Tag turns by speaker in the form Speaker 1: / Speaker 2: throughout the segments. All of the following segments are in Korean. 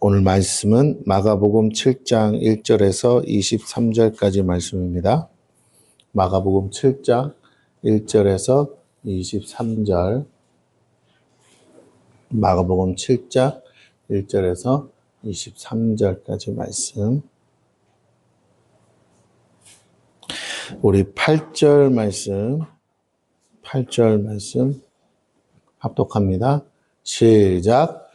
Speaker 1: 오늘 말씀은 마가복음 7장 1절에서 23절까지 말씀입니다. 마가복음 7장 1절에서 23절, 마가복음 7장 1절에서 23절까지 말씀. 우리 8절 말씀 합독합니다. 시작.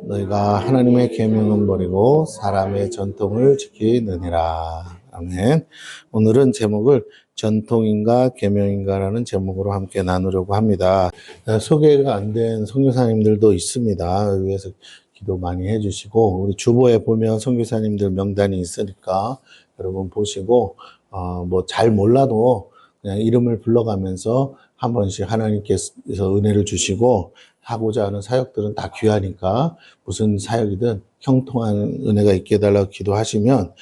Speaker 1: 너희가 하나님의 계명은 버리고 사람의 전통을 지키느니라. 아멘. 오늘은 제목을 전통인가 계명인가라는 제목으로 함께 나누려고 합니다. 소개가 안 된 선교사님들도 있습니다. 위에서 기도 많이 해주시고, 우리 주보에 보면 선교사님들 명단이 있으니까 여러분 보시고, 뭐 잘 몰라도 그냥 이름을 불러가면서 한 번씩 하나님께서 은혜를 주시고, 하고자 하는 사역들은 다 귀하니까 무슨 사역이든 형통한 은혜가 있게 해달라고 기도하시면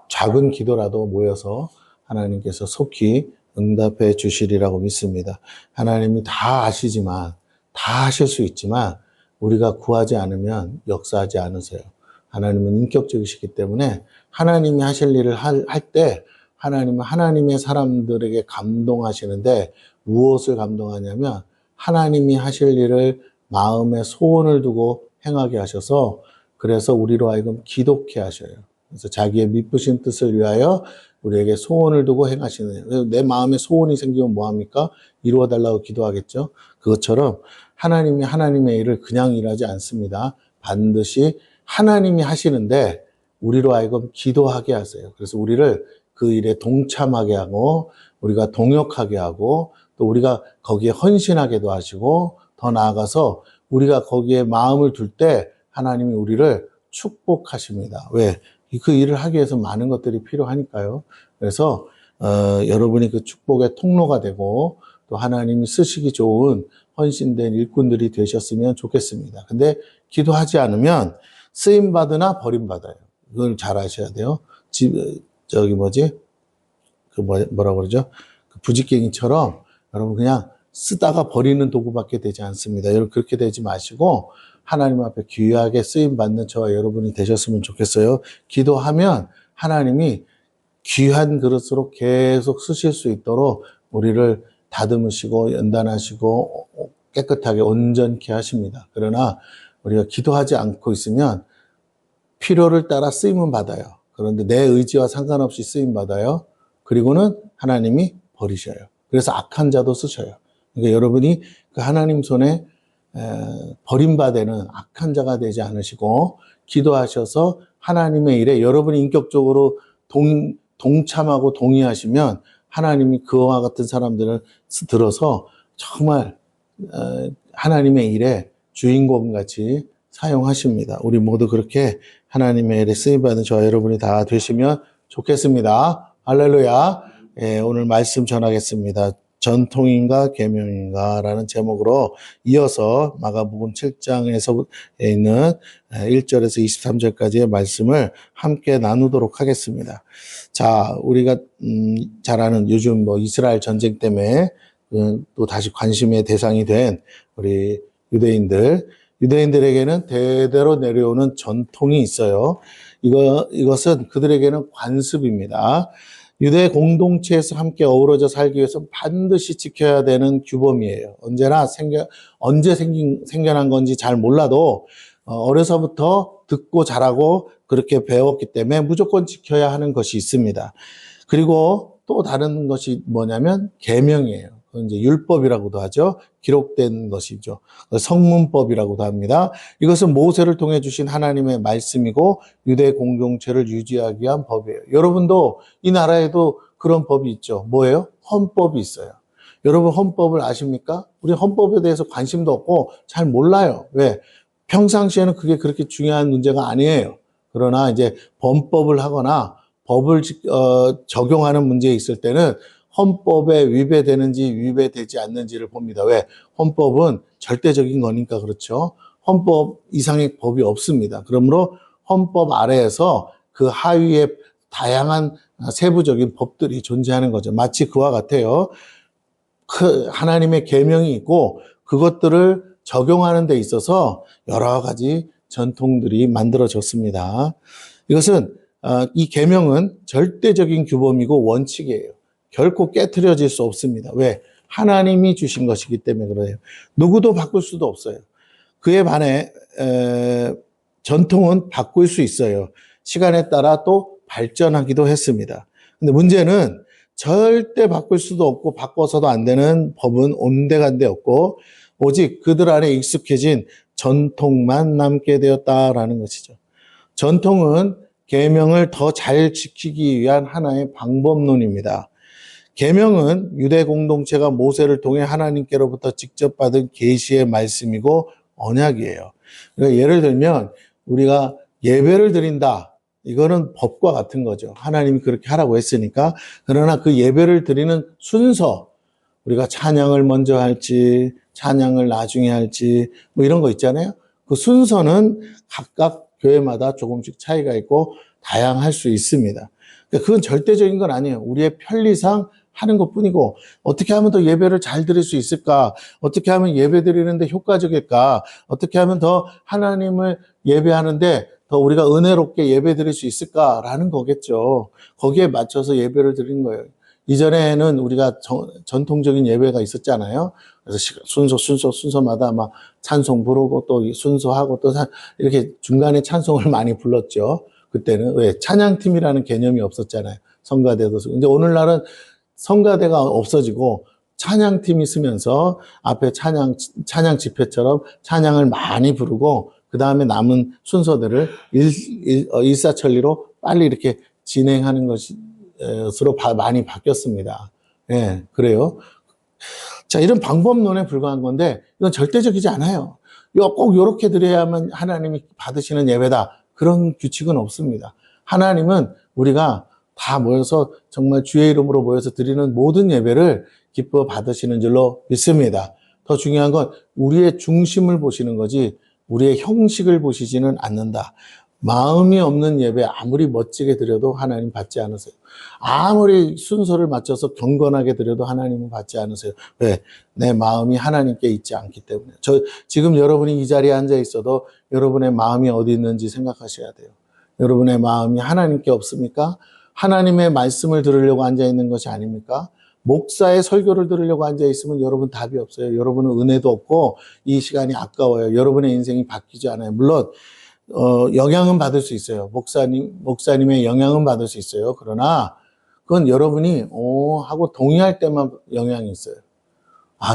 Speaker 1: 작은 기도라도 모여서 하나님께서 속히 응답해 주시리라고 믿습니다. 하나님이 다 아시지만, 다 하실 수 있지만 우리가 구하지 않으면 역사하지 않으세요. 하나님은 인격적이시기 때문에 하나님이 하실 일을 할 때 하나님은 하나님의 사람들에게 감동하시는데, 무엇을 감동하냐면 하나님이 하실 일을 마음에 소원을 두고 행하게 하셔서, 그래서 우리로 하여금 기독케 하셔요. 그래서 자기의 미쁘신 뜻을 위하여 우리에게 소원을 두고 행하시는, 내 마음에 소원이 생기면 뭐합니까? 이루어달라고 기도하겠죠. 그것처럼 하나님이 하나님의 일을 그냥 일하지 않습니다. 반드시 하나님이 하시는데 우리로 하여금 기도하게 하세요. 그래서 우리를 그 일에 동참하게 하고, 우리가 동역하게 하고, 또 우리가 거기에 헌신하게도 하시고, 더 나아가서 우리가 거기에 마음을 둘 때 하나님이 우리를 축복하십니다. 왜? 그 일을 하기 위해서 많은 것들이 필요하니까요. 그래서 여러분이 그 축복의 통로가 되고, 또 하나님이 쓰시기 좋은 헌신된 일꾼들이 되셨으면 좋겠습니다. 근데 기도하지 않으면 쓰임받으나 버림받아요. 그걸 잘 아셔야 돼요. 뭐라고 그러죠? 그 부직갱이처럼 여러분 그냥 쓰다가 버리는 도구밖에 되지 않습니다. 여러분 그렇게 되지 마시고 하나님 앞에 귀하게 쓰임받는 저와 여러분이 되셨으면 좋겠어요. 기도하면 하나님이 귀한 그릇으로 계속 쓰실 수 있도록 우리를 다듬으시고 연단하시고 깨끗하게 온전케 하십니다. 그러나 우리가 기도하지 않고 있으면 필요를 따라 쓰임은 받아요. 그런데 내 의지와 상관없이 쓰임 받아요. 그리고는 하나님이 버리셔요. 그래서 악한 자도 쓰셔요. 그러니까 여러분이 그 하나님 손에 버림받는 악한 자가 되지 않으시고, 기도하셔서 하나님의 일에 여러분이 인격적으로 동참하고 동의하시면 하나님이 그와 같은 사람들을 들어서 정말 하나님의 일에 주인공같이 사용하십니다. 우리 모두 그렇게 하나님의 일에 쓰임받는 저와 여러분이 다 되시면 좋겠습니다. 할렐루야. 오늘 말씀 전하겠습니다. 전통인가 계명인가 라는 제목으로 이어서 마가복음 7장에서 있는 1절에서 23절까지의 말씀을 함께 나누도록 하겠습니다. 자, 우리가 잘 아는 요즘 이스라엘 전쟁 때문에 또 다시 관심의 대상이 된 우리 유대인들에게는 대대로 내려오는 전통이 있어요. 이것은 그들에게는 관습입니다. 유대 공동체에서 함께 어우러져 살기 위해서 반드시 지켜야 되는 규범이에요. 언제 생겨난 건지 잘 몰라도 어려서부터 듣고 자라고 그렇게 배웠기 때문에 무조건 지켜야 하는 것이 있습니다. 그리고 또 다른 것이 뭐냐면 계명이에요. 그건 이제 율법이라고도 하죠. 기록된 것이죠. 성문법이라고도 합니다. 이것은 모세를 통해 주신 하나님의 말씀이고 유대 공동체를 유지하기 위한 법이에요. 여러분도 이 나라에도 그런 법이 있죠. 뭐예요? 헌법이 있어요. 여러분 헌법을 아십니까? 우리 헌법에 대해서 관심도 없고 잘 몰라요. 왜? 평상시에는 그게 그렇게 중요한 문제가 아니에요. 그러나 이제 범법을 하거나 법을 적용하는 문제에 있을 때는 헌법에 위배되는지 위배되지 않는지를 봅니다. 왜? 헌법은 절대적인 거니까 그렇죠. 헌법 이상의 법이 없습니다. 그러므로 헌법 아래에서 그 하위에 다양한 세부적인 법들이 존재하는 거죠. 마치 그와 같아요. 하나님의 계명이 있고 그것들을 적용하는 데 있어서 여러 가지 전통들이 만들어졌습니다. 이것은 이 계명은 절대적인 규범이고 원칙이에요. 결코 깨트려질 수 없습니다. 왜? 하나님이 주신 것이기 때문에 그래요. 누구도 바꿀 수도 없어요. 그에 반해 전통은 바꿀 수 있어요. 시간에 따라 또 발전하기도 했습니다. 근데 문제는 절대 바꿀 수도 없고 바꿔서도 안 되는 법은 온데간데 없고 오직 그들 안에 익숙해진 전통만 남게 되었다라는 것이죠. 전통은 계명을 더 잘 지키기 위한 하나의 방법론입니다. 계명은 유대 공동체가 모세를 통해 하나님께로부터 직접 받은 계시의 말씀이고 언약이에요. 그러니까 예를 들면 우리가 예배를 드린다. 이거는 법과 같은 거죠. 하나님이 그렇게 하라고 했으니까. 그러나 그 예배를 드리는 순서, 우리가 찬양을 먼저 할지, 찬양을 나중에 할지, 뭐 이런 거 있잖아요. 그 순서는 각각 교회마다 조금씩 차이가 있고 다양할 수 있습니다. 그러니까 그건 절대적인 건 아니에요. 우리의 편리상 하는 것 뿐이고, 어떻게 하면 더 예배를 잘 드릴 수 있을까? 어떻게 하면 예배 드리는데 효과적일까? 어떻게 하면 더 하나님을 예배하는데 더 우리가 은혜롭게 예배 드릴 수 있을까라는 거겠죠. 거기에 맞춰서 예배를 드리는 거예요. 이전에는 우리가 전통적인 예배가 있었잖아요. 그래서 순서마다 막 찬송 부르고 또 순서하고 또 이렇게 중간에 찬송을 많이 불렀죠. 그때는 왜 찬양팀이라는 개념이 없었잖아요. 성가대도. 근데 오늘날은 성가대가 없어지고 찬양팀이 쓰면서 앞에 찬양 집회처럼 찬양을 많이 부르고 그 다음에 남은 순서들을 일사천리로 빨리 이렇게 진행하는 것으로 많이 바뀌었습니다. 예, 그래요. 자, 이런 방법론에 불과한 건데 이건 절대적이지 않아요. 꼭 이렇게 드려야만 하나님이 받으시는 예배다. 그런 규칙은 없습니다. 하나님은 우리가 다 모여서 정말 주의 이름으로 모여서 드리는 모든 예배를 기뻐 받으시는 줄로 믿습니다. 더 중요한 건 우리의 중심을 보시는 거지 우리의 형식을 보시지는 않는다. 마음이 없는 예배 아무리 멋지게 드려도 하나님 받지 않으세요. 아무리 순서를 맞춰서 경건하게 드려도 하나님은 받지 않으세요. 왜? 내 마음이 하나님께 있지 않기 때문에. 지금 여러분이 이 자리에 앉아 있어도 여러분의 마음이 어디 있는지 생각하셔야 돼요. 여러분의 마음이 하나님께 없습니까? 하나님의 말씀을 들으려고 앉아 있는 것이 아닙니까? 목사의 설교를 들으려고 앉아 있으면 여러분 답이 없어요. 여러분은 은혜도 없고 이 시간이 아까워요. 여러분의 인생이 바뀌지 않아요. 물론 영향은 받을 수 있어요. 목사님의 영향은 받을 수 있어요. 그러나 그건 여러분이 하고 동의할 때만 영향이 있어요.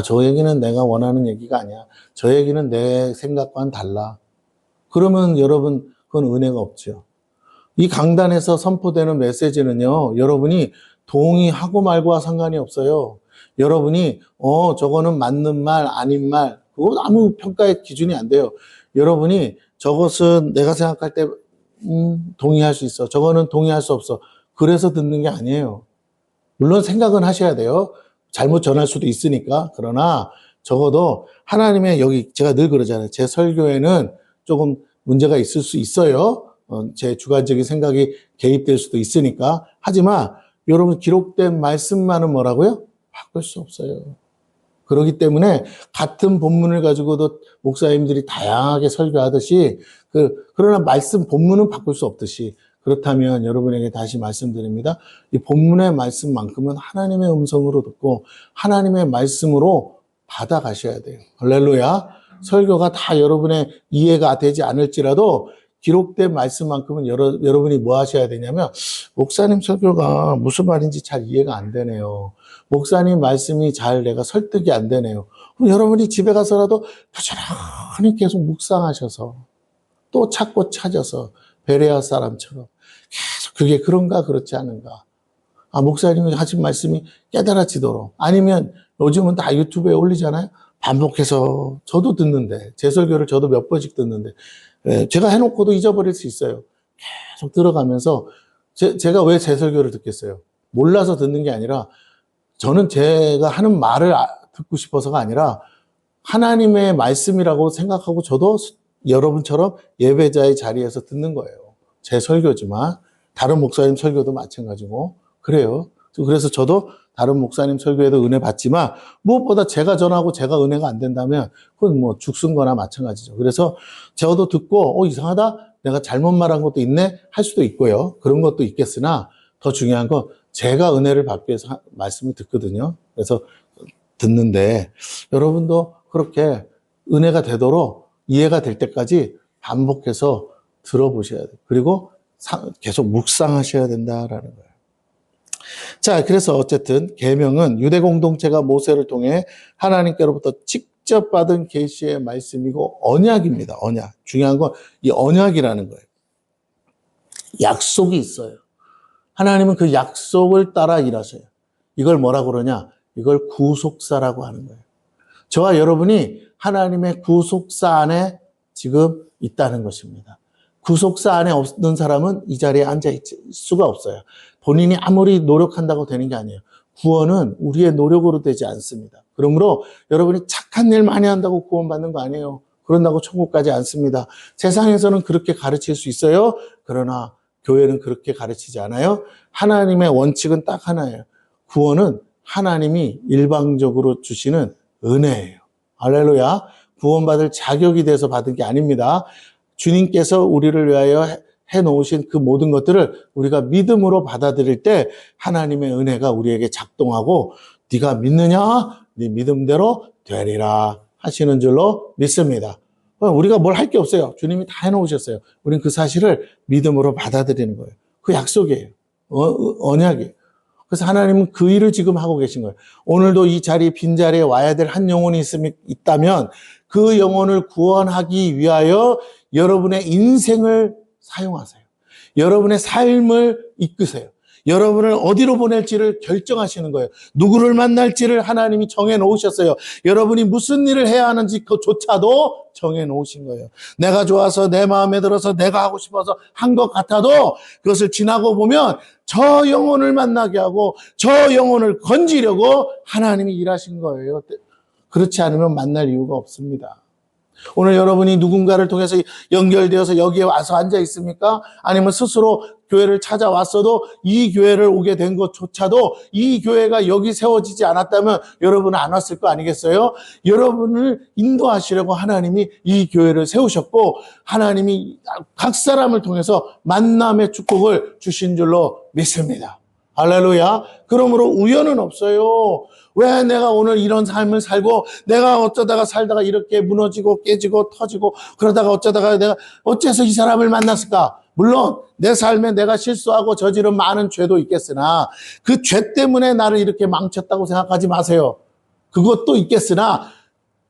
Speaker 1: 저 얘기는 내가 원하는 얘기가 아니야. 저 얘기는 내 생각과는 달라. 그러면 여러분 그건 은혜가 없죠. 이 강단에서 선포되는 메시지는요. 여러분이 동의하고 말고와 상관이 없어요. 여러분이 저거는 맞는 말 아닌 말 그거 아무 평가의 기준이 안 돼요. 여러분이 저것은 내가 생각할 때 동의할 수 있어. 저거는 동의할 수 없어. 그래서 듣는 게 아니에요. 물론 생각은 하셔야 돼요. 잘못 전할 수도 있으니까. 그러나 적어도 하나님의 여기 제가 늘 그러잖아요. 제 설교에는 조금 문제가 있을 수 있어요. 제 주관적인 생각이 개입될 수도 있으니까. 하지만 여러분 기록된 말씀만은 뭐라고요? 바꿀 수 없어요. 그렇기 때문에 같은 본문을 가지고도 목사님들이 다양하게 설교하듯이 그러나 말씀 본문은 바꿀 수 없듯이 그렇다면 여러분에게 다시 말씀드립니다. 이 본문의 말씀만큼은 하나님의 음성으로 듣고 하나님의 말씀으로 받아가셔야 돼요. 할렐루야. 설교가 다 여러분의 이해가 되지 않을지라도 기록된 말씀만큼은 여러분이 뭐 하셔야 되냐면 목사님 설교가 무슨 말인지 잘 이해가 안 되네요. 목사님 말씀이 잘 내가 설득이 안 되네요. 그럼 여러분이 집에 가서라도 부지런히 계속 묵상하셔서 또 찾고 찾아서 베레아 사람처럼 계속 그게 그런가 그렇지 않은가. 목사님이 하신 말씀이 깨달아지도록 아니면 요즘은 다 유튜브에 올리잖아요. 반복해서 저도 듣는데 제 설교를 저도 몇 번씩 듣는데 제가 해놓고도 잊어버릴 수 있어요. 계속 들어가면서 제가 왜 제 설교를 듣겠어요? 몰라서 듣는 게 아니라 저는 제가 하는 말을 듣고 싶어서가 아니라 하나님의 말씀이라고 생각하고 저도 여러분처럼 예배자의 자리에서 듣는 거예요. 제 설교지만 다른 목사님 설교도 마찬가지고 그래요. 그래서 저도 다른 목사님 설교에도 은혜 받지만 무엇보다 제가 전하고 제가 은혜가 안 된다면 그건 뭐 죽순 거나 마찬가지죠. 그래서 저도 듣고 이상하다, 내가 잘못 말한 것도 있네 할 수도 있고요. 그런 것도 있겠으나 더 중요한 건 제가 은혜를 받기 위해서 말씀을 듣거든요. 그래서 듣는데 여러분도 그렇게 은혜가 되도록 이해가 될 때까지 반복해서 들어보셔야 돼요. 그리고 계속 묵상하셔야 된다라는 거예요. 자, 그래서 어쨌든 계명은 유대 공동체가 모세를 통해 하나님께로부터 직접 받은 계시의 말씀이고 언약입니다. 언약. 중요한 건 이 언약이라는 거예요. 약속이 있어요. 하나님은 그 약속을 따라 일하셔요. 이걸 뭐라고 그러냐? 이걸 구속사라고 하는 거예요. 저와 여러분이 하나님의 구속사 안에 지금 있다는 것입니다. 구속사 안에 없는 사람은 이 자리에 앉아 있을 수가 없어요. 본인이 아무리 노력한다고 되는 게 아니에요. 구원은 우리의 노력으로 되지 않습니다. 그러므로 여러분이 착한 일 많이 한다고 구원받는 거 아니에요. 그런다고 천국 가지 않습니다. 세상에서는 그렇게 가르칠 수 있어요. 그러나 교회는 그렇게 가르치지 않아요. 하나님의 원칙은 딱 하나예요. 구원은 하나님이 일방적으로 주시는 은혜예요. 할렐루야. 구원받을 자격이 돼서 받은 게 아닙니다. 주님께서 우리를 위하여 해놓으신 그 모든 것들을 우리가 믿음으로 받아들일 때 하나님의 은혜가 우리에게 작동하고 네가 믿느냐? 네 믿음대로 되리라 하시는 줄로 믿습니다. 우리가 뭘 할 게 없어요. 주님이 다 해놓으셨어요. 우리는 그 사실을 믿음으로 받아들이는 거예요. 그 약속이에요. 언약이에요. 그래서 하나님은 그 일을 지금 하고 계신 거예요. 오늘도 이 자리, 빈자리에 와야 될 한 영혼이 있다면 그 영혼을 구원하기 위하여 여러분의 인생을 사용하세요. 여러분의 삶을 이끄세요. 여러분을 어디로 보낼지를 결정하시는 거예요. 누구를 만날지를 하나님이 정해놓으셨어요. 여러분이 무슨 일을 해야 하는지 그조차도 정해놓으신 거예요. 내가 좋아서 내 마음에 들어서 내가 하고 싶어서 한 것 같아도 그것을 지나고 보면 저 영혼을 만나게 하고 저 영혼을 건지려고 하나님이 일하신 거예요. 그렇지 않으면 만날 이유가 없습니다. 오늘 여러분이 누군가를 통해서 연결되어서 여기에 와서 앉아 있습니까? 아니면 스스로 교회를 찾아왔어도 이 교회를 오게 된 것조차도 이 교회가 여기 세워지지 않았다면 여러분은 안 왔을 거 아니겠어요? 여러분을 인도하시려고 하나님이 이 교회를 세우셨고 하나님이 각 사람을 통해서 만남의 축복을 주신 줄로 믿습니다. 할렐루야. 그러므로 우연은 없어요. 왜 내가 오늘 이런 삶을 살고 내가 어쩌다가 살다가 이렇게 무너지고 깨지고 터지고 그러다가 어쩌다가 내가 어째서 이 사람을 만났을까? 물론 내 삶에 내가 실수하고 저지른 많은 죄도 있겠으나 그 죄 때문에 나를 이렇게 망쳤다고 생각하지 마세요. 그것도 있겠으나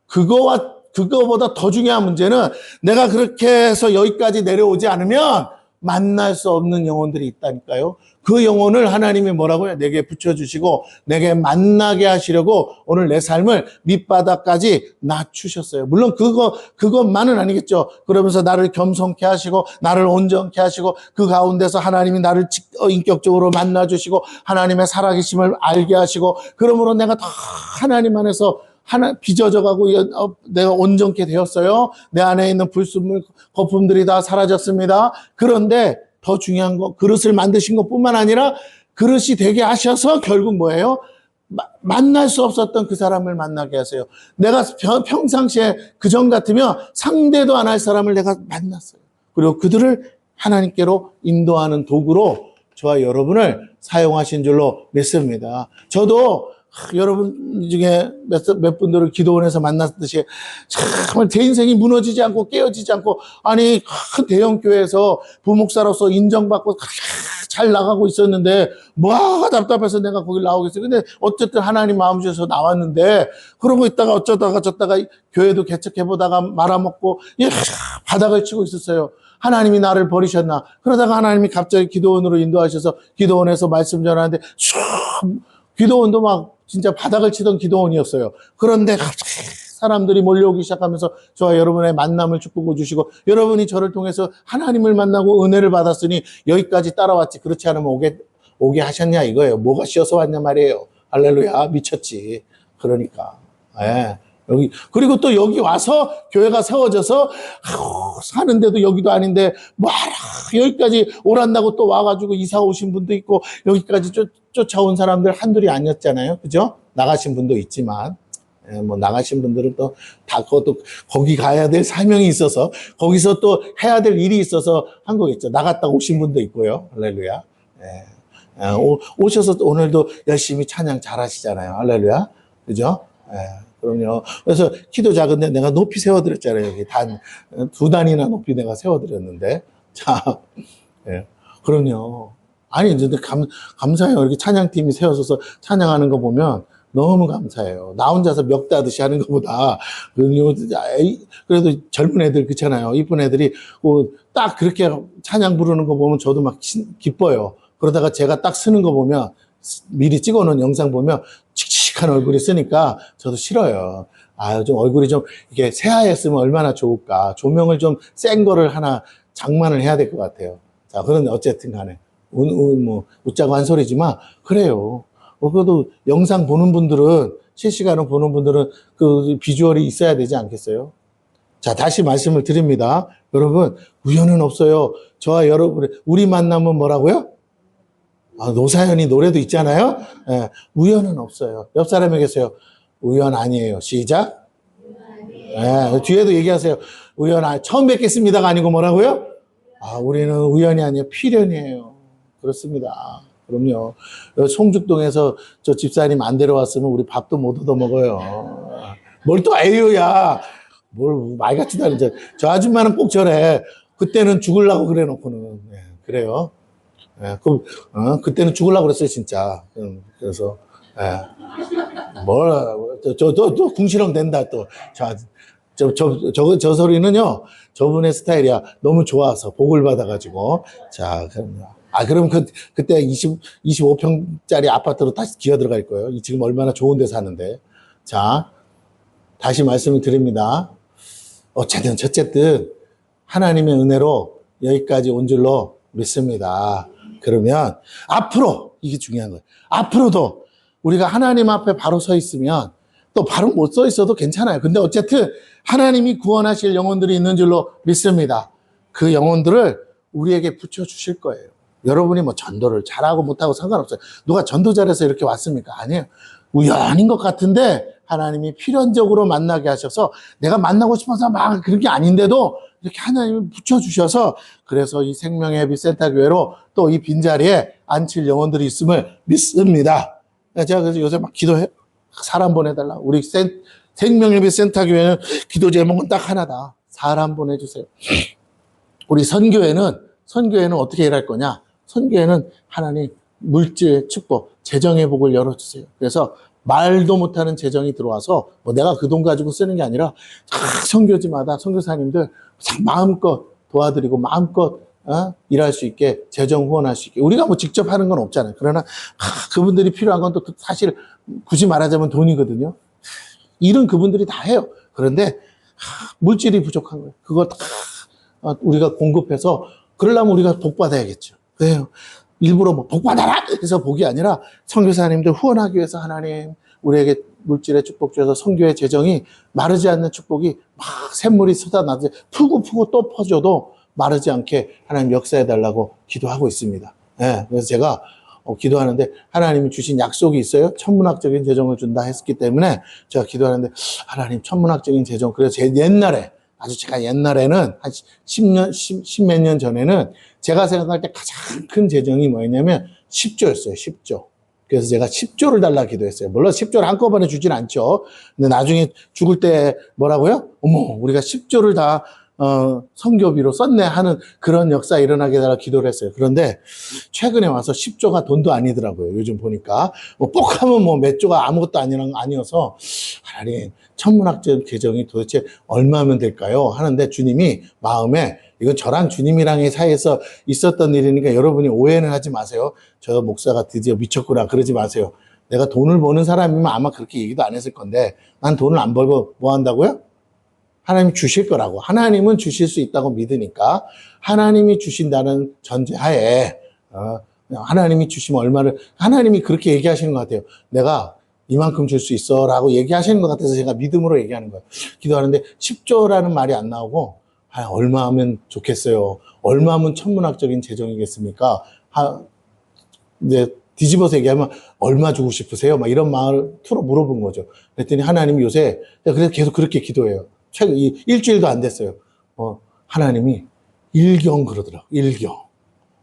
Speaker 1: 그거보다 더 중요한 문제는 내가 그렇게 해서 여기까지 내려오지 않으면 만날 수 없는 영혼들이 있다니까요. 그 영혼을 하나님이 뭐라고요? 내게 붙여주시고 내게 만나게 하시려고 오늘 내 삶을 밑바닥까지 낮추셨어요. 물론 그것만은 아니겠죠. 그러면서 나를 겸손케 하시고 나를 온전케 하시고 그 가운데서 하나님이 나를 인격적으로 만나주시고 하나님의 살아계심을 알게 하시고 그러므로 내가 다 하나님 안에서 빚어져가고 내가 온전케 되었어요. 내 안에 있는 불순물, 거품들이 다 사라졌습니다. 그런데 더 중요한 거, 그릇을 만드신 것뿐만 아니라 그릇이 되게 하셔서 결국 뭐예요? 만날 수 없었던 그 사람을 만나게 하세요. 내가 평상시에 그전 같으면 상대도 안 할 사람을 내가 만났어요. 그리고 그들을 하나님께로 인도하는 도구로 저와 여러분을 사용하신 줄로 믿습니다. 저도 여러분 중에 몇 분들을 기도원에서 만났듯이 정말 제 인생이 무너지지 않고 깨어지지 않고 아니 큰 대형 교회에서 부목사로서 인정받고 잘 나가고 있었는데 뭐가 답답해서 내가 거길 나오겠어요. 근데 어쨌든 하나님 마음 주셔서 나왔는데 그러고 있다가 어쩌다가 저다가 교회도 개척해보다가 말아먹고 바닥을 치고 있었어요. 하나님이 나를 버리셨나. 그러다가 하나님이 갑자기 기도원으로 인도하셔서 기도원에서 말씀 전하는데 기도원도 막 진짜 바닥을 치던 기도원이었어요. 그런데 사람들이 몰려오기 시작하면서 저와 여러분의 만남을 축복해 주시고 여러분이 저를 통해서 하나님을 만나고 은혜를 받았으니 여기까지 따라왔지. 그렇지 않으면 오게 하셨냐 이거예요. 뭐가 쉬어서 왔냐 말이에요. 할렐루야. 미쳤지. 그러니까. 예. 여기, 그리고 또 여기 와서 교회가 세워져서, 사는데도 여기도 아닌데, 여기까지 오란다고 또 와가지고 이사 오신 분도 있고, 여기까지 쫓아온 사람들 한둘이 아니었잖아요. 그죠? 나가신 분도 있지만, 뭐, 나가신 분들은 또 다 그것도 거기 가야 될 사명이 있어서, 거기서 또 해야 될 일이 있어서 한 거겠죠. 나갔다 오신 분도 있고요. 할렐루야. 오셔서 오늘도 열심히 찬양 잘 하시잖아요. 할렐루야. 그죠? 그럼요. 그래서 키도 작은데 내가 높이 세워드렸잖아요. 여기 두 단이나 높이 내가 세워드렸는데. 자, 그럼요. 아니, 이제 감사해요. 이렇게 찬양팀이 세워져서 찬양하는 거 보면 너무 감사해요. 나 혼자서 멱다듯이 하는 것보다, 그래도 젊은 애들, 그렇잖아요. 이쁜 애들이 딱 그렇게 찬양 부르는 거 보면 저도 막 기뻐요. 그러다가 제가 딱 쓰는 거 보면, 미리 찍어놓은 영상 보면 칙칙한 얼굴이 쓰니까 저도 싫어요. 좀 얼굴이 좀 이렇게 새하였으면 얼마나 좋을까. 조명을 좀 센 거를 하나 장만을 해야 될 것 같아요. 자, 그런데 어쨌든 간에. 웃자고 한 소리지만, 그래요. 그래도 영상 보는 분들은, 실시간으로 보는 분들은 그 비주얼이 있어야 되지 않겠어요? 자, 다시 말씀을 드립니다. 여러분, 우연은 없어요. 저와 여러분, 우리 만남은 뭐라고요? 노사연이 노래도 있잖아요. 우연은 없어요. 옆 사람에게서요. 우연 아니에요. 시작. 뒤에도 얘기하세요. 처음 뵙겠습니다가 아니고 뭐라고요? 우리는 우연이 아니에요. 필연이에요. 그렇습니다. 그럼요. 송죽동에서 저 집사님 안 데려왔으면 우리 밥도 못 얻어 먹어요. 뭘 또 에휴야. 뭘 말 같지도 않은 저 아줌마는 꼭 저래. 그때는 죽으려고 그래 놓고는. 그래요. 그때는 죽으려고 그랬어요, 진짜. 그래서, 또 궁시렁 된다, 또. 저 소리는요, 저분의 스타일이야. 너무 좋아서, 복을 받아가지고. 자, 그럼요. 그럼 그때 25평짜리 아파트로 다시 기어 들어갈 거예요. 지금 얼마나 좋은 데 사는데. 자, 다시 말씀을 드립니다. 어쨌든, 하나님의 은혜로 여기까지 온 줄로 믿습니다. 그러면, 이게 중요한 거예요. 앞으로도 우리가 하나님 앞에 바로 서 있으면, 또 바로 못 서 있어도 괜찮아요. 근데 어쨌든, 하나님이 구원하실 영혼들이 있는 줄로 믿습니다. 그 영혼들을 우리에게 붙여주실 거예요. 여러분이 뭐 전도를 잘하고 못하고 상관없어요. 누가 전도 잘해서 이렇게 왔습니까? 아니에요. 우연인 것 같은데 하나님이 필연적으로 만나게 하셔서 내가 만나고 싶어서 막 그런 게 아닌데도 이렇게 하나님이 붙여주셔서 그래서 이 생명의 빛 센터교회로 또 이 빈자리에 앉힐 영혼들이 있음을 믿습니다. 제가 그래서 요새 막 기도해요. 사람 보내달라. 우리 생명의 빛 센터교회는 기도 제목은 딱 하나다. 사람 보내주세요. 우리 선교회는 어떻게 일할 거냐? 선교회는 하나님 물질의 축복, 재정의 복을 열어주세요. 그래서 말도 못하는 재정이 들어와서 내가 그 돈 가지고 쓰는 게 아니라 선교지마다 선교사님들 마음껏 도와드리고 마음껏 일할 수 있게 재정 후원할 수 있게 우리가 뭐 직접 하는 건 없잖아요. 그러나 그분들이 필요한 건 또 사실 굳이 말하자면 돈이거든요. 일은 그분들이 다 해요. 그런데 물질이 부족한 거예요. 그거 다 우리가 공급해서 그러려면 우리가 복 받아야겠죠. 그래요. 일부러 복 받아라 해서 복이 아니라 선교사님들 후원하기 위해서 하나님 우리에게 물질의 축복 주셔서 선교의 재정이 마르지 않는 축복이 막 샘물이 쏟아나듯이 푸고 또 퍼져도 마르지 않게 하나님 역사해달라고 기도하고 있습니다. 그래서 제가 기도하는데 하나님이 주신 약속이 있어요. 천문학적인 재정을 준다 했기 때문에 제가 기도하는데 하나님 천문학적인 재정. 그래서 제가 옛날에는 한 10몇 년 전에는 제가 생각할 때 가장 큰 재정이 뭐였냐면 10조였어요. 10조. 그래서 제가 10조를 달라 기도했어요. 물론 10조를 한꺼번에 주진 않죠. 근데 나중에 죽을 때 뭐라고요? 우리가 10조를 다 선교비로 썼네 하는 그런 역사 일어나게 달라 기도를 했어요. 그런데 최근에 와서 10조가 돈도 아니더라고요. 요즘 보니까 뻑 하면 몇 조가 아무것도 아니어서 하나님 천문학적 재정이 도대체 얼마면 될까요? 하는데 주님이 마음에 이건 저랑 주님이랑의 사이에서 있었던 일이니까 여러분이 오해는 하지 마세요. 저 목사가 드디어 미쳤구나 그러지 마세요. 내가 돈을 버는 사람이면 아마 그렇게 얘기도 안 했을 건데 난 돈을 안 벌고 뭐 한다고요? 하나님이 주실 거라고. 하나님은 주실 수 있다고 믿으니까 하나님이 주신다는 전제하에 하나님이 주시면 하나님이 그렇게 얘기하시는 것 같아요. 내가 이만큼 줄 수 있어 라고 얘기하시는 것 같아서 제가 믿음으로 얘기하는 거예요. 기도하는데 10조라는 말이 안 나오고 얼마 하면 좋겠어요. 얼마 하면 천문학적인 재정이겠습니까? 이제 뒤집어서 얘기하면 얼마 주고 싶으세요? 막 이런 말을 투로 물어본 거죠. 그랬더니 하나님이 요새 그래서 계속 그렇게 기도해요. 최근 일주일도 안 됐어요. 하나님이 일경 그러더라고요. 일경.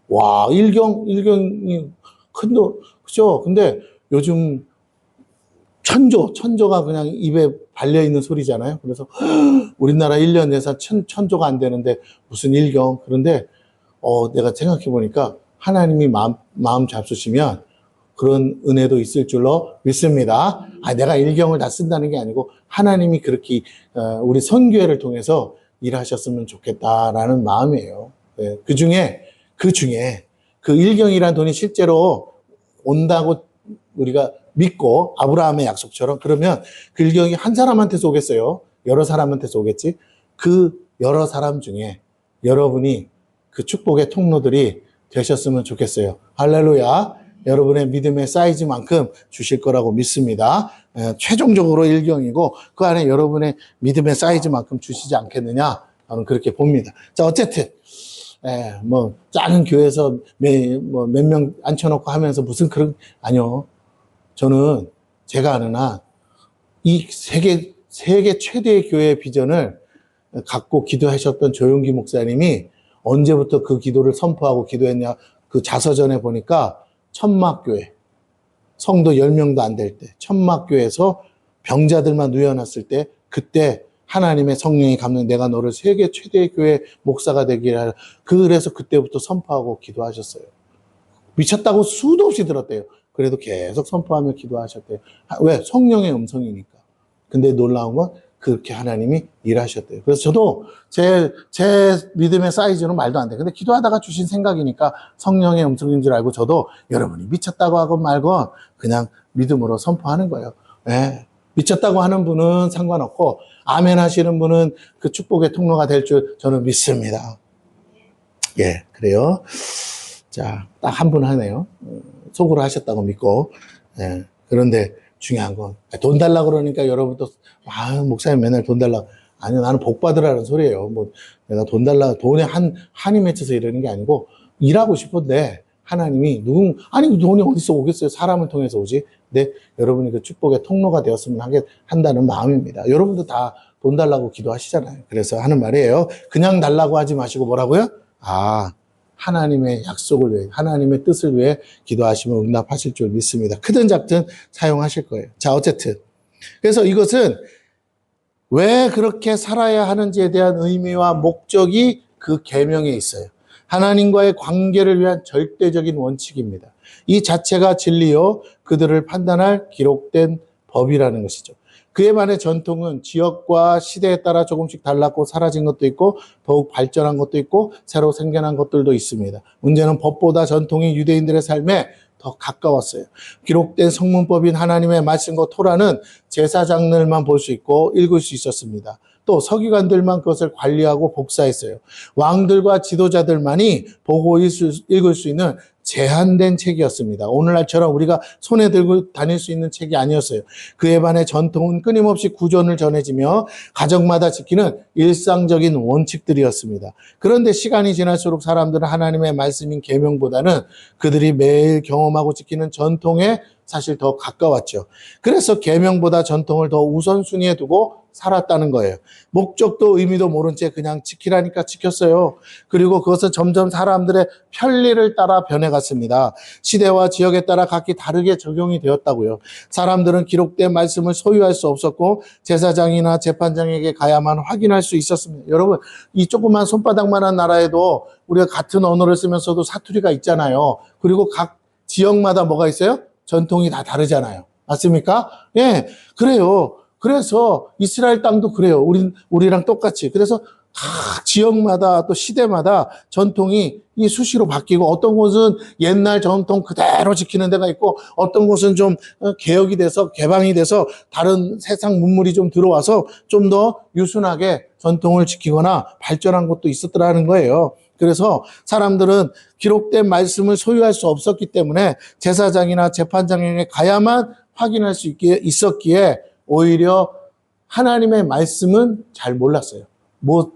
Speaker 1: 와, 일경이 큰 돈, 그죠? 근데 요즘 천조가 그냥 입에 발려있는 소리잖아요. 그래서 우리나라 1년 예산 천조가 안 되는데 무슨 일경. 그런데 내가 생각해 보니까 하나님이 마음 잡수시면 그런 은혜도 있을 줄로 믿습니다. 내가 일경을 다 쓴다는 게 아니고 하나님이 그렇게 우리 선교회를 통해서 일하셨으면 좋겠다라는 마음이에요. 네, 그 중에 그 일경이란 돈이 실제로 온다고 우리가 믿고 아브라함의 약속처럼 그러면 그 일경이 한 사람한테서 오겠어요? 여러 사람한테서 오겠지? 그 여러 사람 중에 여러분이 그 축복의 통로들이 되셨으면 좋겠어요. 할렐루야. 여러분의 믿음의 사이즈만큼 주실 거라고 믿습니다. 최종적으로 일경이고 그 안에 여러분의 믿음의 사이즈만큼 주시지 않겠느냐? 저는 그렇게 봅니다. 자, 어쨌든 작은 교회에서 몇 명 앉혀놓고 하면서 무슨 그런 아니요. 저는 제가 아는 한 이 세계 최대의 교회의 비전을 갖고 기도하셨던 조용기 목사님이 언제부터 그 기도를 선포하고 기도했냐? 그 자서전에 보니까 천막교회, 성도 10명도 안 될 때, 천막교회에서 병자들만 누워놨을 때, 그때 하나님의 성령이 감는 내가 너를 세계 최대의 교회 목사가 되기를 하라. 그래서 그때부터 선포하고 기도하셨어요. 미쳤다고 수도 없이 들었대요. 그래도 계속 선포하며 기도하셨대요. 왜? 성령의 음성이니까. 근데 놀라운 건 그렇게 하나님이 일하셨대요. 그래서 저도 제 믿음의 사이즈는 말도 안 돼. 근데 기도하다가 주신 생각이니까 성령의 음성인 줄 알고 저도 여러분이 미쳤다고 하건 말건 그냥 믿음으로 선포하는 거예요. 네. 미쳤다고 하는 분은 상관없고 아멘 하시는 분은 그 축복의 통로가 될 줄 저는 믿습니다. 예, 그래요. 자, 딱 한 분 하네요. 속으로 하셨다고 믿고. 예, 그런데 중요한 건 돈 달라고 그러니까 여러분도 목사님 맨날 돈 달라고. 아니, 나는 복 받으라는 소리예요. 내가 돈 달라고 돈에 한이 맺혀서 이러는 게 아니고 일하고 싶은데 하나님이 돈이 어디서 오겠어요? 사람을 통해서 오지. 근데 여러분이 그 축복의 통로가 되었으면 한다는 마음입니다. 여러분도 다 돈 달라고 기도하시잖아요. 그래서 하는 말이에요. 그냥 달라고 하지 마시고 뭐라고요? 하나님의 약속을 위해, 하나님의 뜻을 위해 기도하시면 응답하실 줄 믿습니다. 크든 작든 사용하실 거예요. 자, 어쨌든. 그래서 이것은 왜 그렇게 살아야 하는지에 대한 의미와 목적이 그 계명에 있어요. 하나님과의 관계를 위한 절대적인 원칙입니다. 이 자체가 진리요, 그들을 판단할 기록된 법이라는 것이죠. 그에 반해 전통은 지역과 시대에 따라 조금씩 달랐고 사라진 것도 있고 더욱 발전한 것도 있고 새로 생겨난 것들도 있습니다. 문제는 법보다 전통이 유대인들의 삶에 더 가까웠어요. 기록된 성문법인 하나님의 말씀과 토라는 제사장들만 볼 수 있고 읽을 수 있었습니다. 또 서기관들만 그것을 관리하고 복사했어요. 왕들과 지도자들만이 보고 읽을 수 있는 제한된 책이었습니다. 오늘날처럼 우리가 손에 들고 다닐 수 있는 책이 아니었어요. 그에 반해 전통은 끊임없이 구전을 전해지며 가정마다 지키는 일상적인 원칙들이었습니다. 그런데 시간이 지날수록 사람들은 하나님의 말씀인 계명보다는 그들이 매일 경험하고 지키는 전통에 사실 더 가까웠죠. 그래서 계명보다 전통을 더 우선순위에 두고 살았다는 거예요. 목적도 의미도 모른 채 그냥 지키라니까 지켰어요. 그리고 그것은 점점 사람들의 편리를 따라 변해갔습니다. 시대와 지역에 따라 각기 다르게 적용이 되었다고요. 사람들은 기록된 말씀을 소유할 수 없었고 제사장이나 재판장에게 가야만 확인할 수 있었습니다. 여러분, 이 조그만 손바닥만한 나라에도 우리가 같은 언어를 쓰면서도 사투리가 있잖아요. 그리고 각 지역마다 뭐가 있어요? 전통이 다 다르잖아요. 맞습니까? 예, 그래요. 그래서 이스라엘 땅도 그래요. 우리랑 똑같이. 그래서 각 지역마다 또 시대마다 전통이 이 수시로 바뀌고 어떤 곳은 옛날 전통 그대로 지키는 데가 있고 어떤 곳은 좀 개혁이 돼서 개방이 돼서 다른 세상 문물이 좀 들어와서 좀 더 유순하게 전통을 지키거나 발전한 곳도 있었더라는 거예요. 그래서 사람들은 기록된 말씀을 소유할 수 없었기 때문에 제사장이나 재판장에게 가야만 확인할 수 있었기에 오히려 하나님의 말씀은 잘 몰랐어요.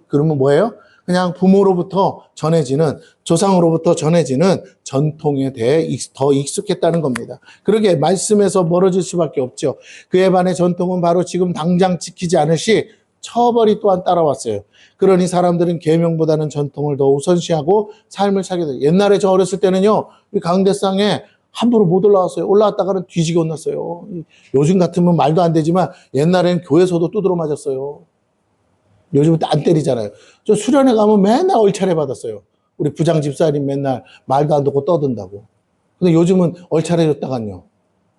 Speaker 1: 그러면 뭐예요? 그냥 부모로부터 전해지는, 조상으로부터 전해지는 전통에 대해 더 익숙했다는 겁니다. 그러게 말씀에서 멀어질 수밖에 없죠. 그에 반해 전통은 바로 지금 당장 지키지 않을 시 처벌이 또한 따라왔어요. 그러니 사람들은 계명보다는 전통을 더 우선시하고 삶을 사게 돼요. 옛날에 저 어렸을 때는요, 이 강대상에 함부로 못 올라왔어요. 올라왔다가는 뒤지게 혼났어요. 요즘 같으면 말도 안 되지만 옛날에는 교회에서도 두드러 맞았어요. 요즘은 안 때리잖아요. 저 수련회 가면 맨날 얼차례 받았어요. 우리 부장 집사님 맨날 말도 안 듣고 떠든다고. 근데 요즘은 얼차례 줬다간요,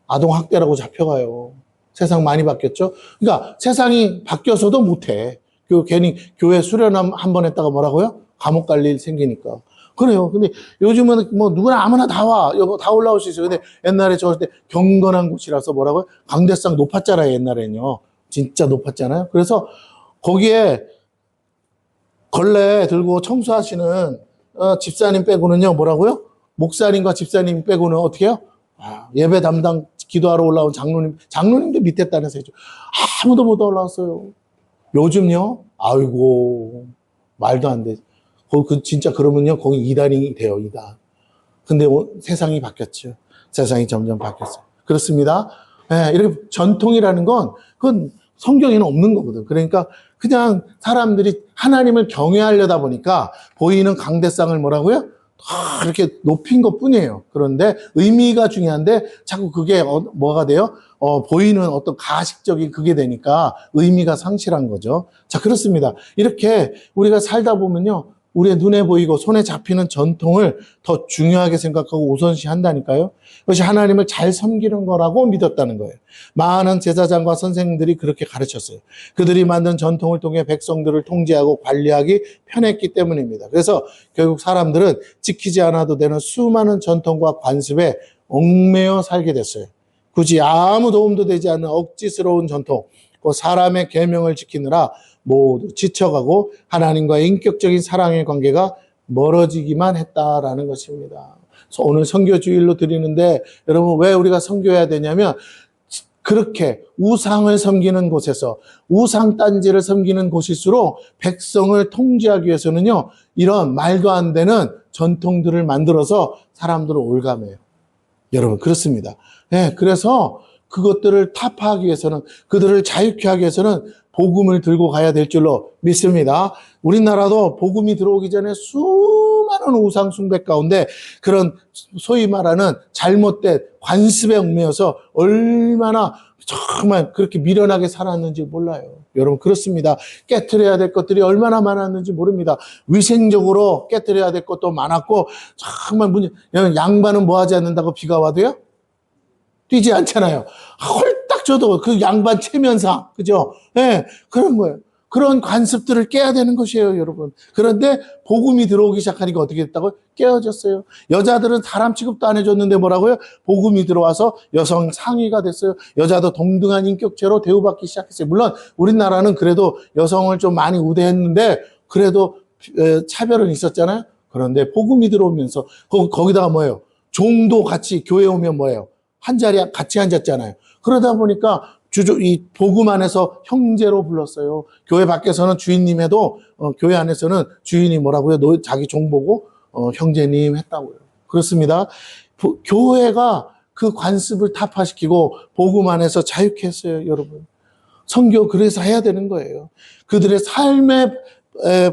Speaker 1: 아동학대라고 잡혀가요. 세상 많이 바뀌었죠? 그러니까 세상이 바뀌어서도 못해. 괜히 교회 수련회 한 번 했다가 뭐라고요? 감옥 갈 일 생기니까. 그래요. 근데 요즘은 뭐 누구나 아무나 다 와. 다 올라올 수 있어요. 근데 옛날에 저 때 경건한 곳이라서 뭐라고요? 강대상 높았잖아요. 옛날에는요. 진짜 높았잖아요. 그래서 거기에 걸레 들고 청소하시는 집사님 빼고는요, 뭐라고요? 목사님과 집사님 빼고는 어떻게 해요? 예배 담당 기도하러 올라온 장로님도 밑에 따라서 해줘. 아무도 못 올라왔어요. 요즘요, 아이고, 말도 안 돼. 진짜 그러면요, 거기 이단이 돼요, 이단. 근데 세상이 바뀌었죠. 세상이 점점 바뀌었어요. 그렇습니다. 네, 이렇게 전통이라는 건, 그건 성경에는 없는 거거든. 그러니까 그냥 사람들이 하나님을 경외하려다 보니까 보이는 강대상을 뭐라고요? 이렇게 높인 것 뿐이에요. 그런데 의미가 중요한데 자꾸 그게 뭐가 돼요? 보이는 어떤 가식적인 그게 되니까 의미가 상실한 거죠. 자, 그렇습니다. 이렇게 우리가 살다 보면요, 우리의 눈에 보이고 손에 잡히는 전통을 더 중요하게 생각하고 우선시 한다니까요. 그것이 하나님을 잘 섬기는 거라고 믿었다는 거예요. 많은 제사장과 선생들이 그렇게 가르쳤어요. 그들이 만든 전통을 통해 백성들을 통제하고 관리하기 편했기 때문입니다. 그래서 결국 사람들은 지키지 않아도 되는 수많은 전통과 관습에 얽매여 살게 됐어요. 굳이 아무 도움도 되지 않는 억지스러운 전통, 사람의 계명을 지키느라 모두 지쳐가고 하나님과의 인격적인 사랑의 관계가 멀어지기만 했다라는 것입니다. 그래서 오늘 선교주일로 드리는데 여러분, 왜 우리가 선교해야 되냐면 그렇게 우상을 섬기는 곳에서 우상단지를 섬기는 곳일수록 백성을 통제하기 위해서는요, 이런 말도 안 되는 전통들을 만들어서 사람들을 올감해요. 여러분, 그렇습니다. 네, 그래서 그것들을 타파하기 위해서는, 그들을 자유케 하기 위해서는 복음을 들고 가야 될 줄로 믿습니다. 우리나라도 복음이 들어오기 전에 수많은 우상 숭배 가운데 그런 소위 말하는 잘못된 관습에 얽매여서 얼마나 정말 그렇게 미련하게 살았는지 몰라요. 여러분, 그렇습니다. 깨트려야 될 것들이 얼마나 많았는지 모릅니다. 위생적으로 깨트려야 될 것도 많았고, 정말 양반은 뭐 하지 않는다고 비가 와도요? 뛰지 않잖아요. 홀딱 줘도 그 양반 체면상, 그죠? 네, 그런 거예요. 그런 관습들을 깨야 되는 것이에요, 여러분. 그런데 복음이 들어오기 시작하니까 어떻게 됐다고요? 깨어졌어요. 여자들은 사람 취급도 안 해줬는데 뭐라고요? 복음이 들어와서 여성 상위가 됐어요. 여자도 동등한 인격체로 대우받기 시작했어요. 물론 우리나라는 그래도 여성을 좀 많이 우대했는데 그래도 차별은 있었잖아요. 그런데 복음이 들어오면서 거기다가 뭐예요? 종도 같이 교회 오면 뭐예요? 한 자리에 같이 앉았잖아요. 그러다 보니까 이 복음 안에서 형제로 불렀어요. 교회 밖에서는 주인님 해도 교회 안에서는 주인이 뭐라고요? 자기 종 보고 형제님 했다고요. 그렇습니다. 교회가 그 관습을 타파시키고 복음 안에서 자유케 했어요, 여러분. 선교 그래서 해야 되는 거예요. 그들의 삶의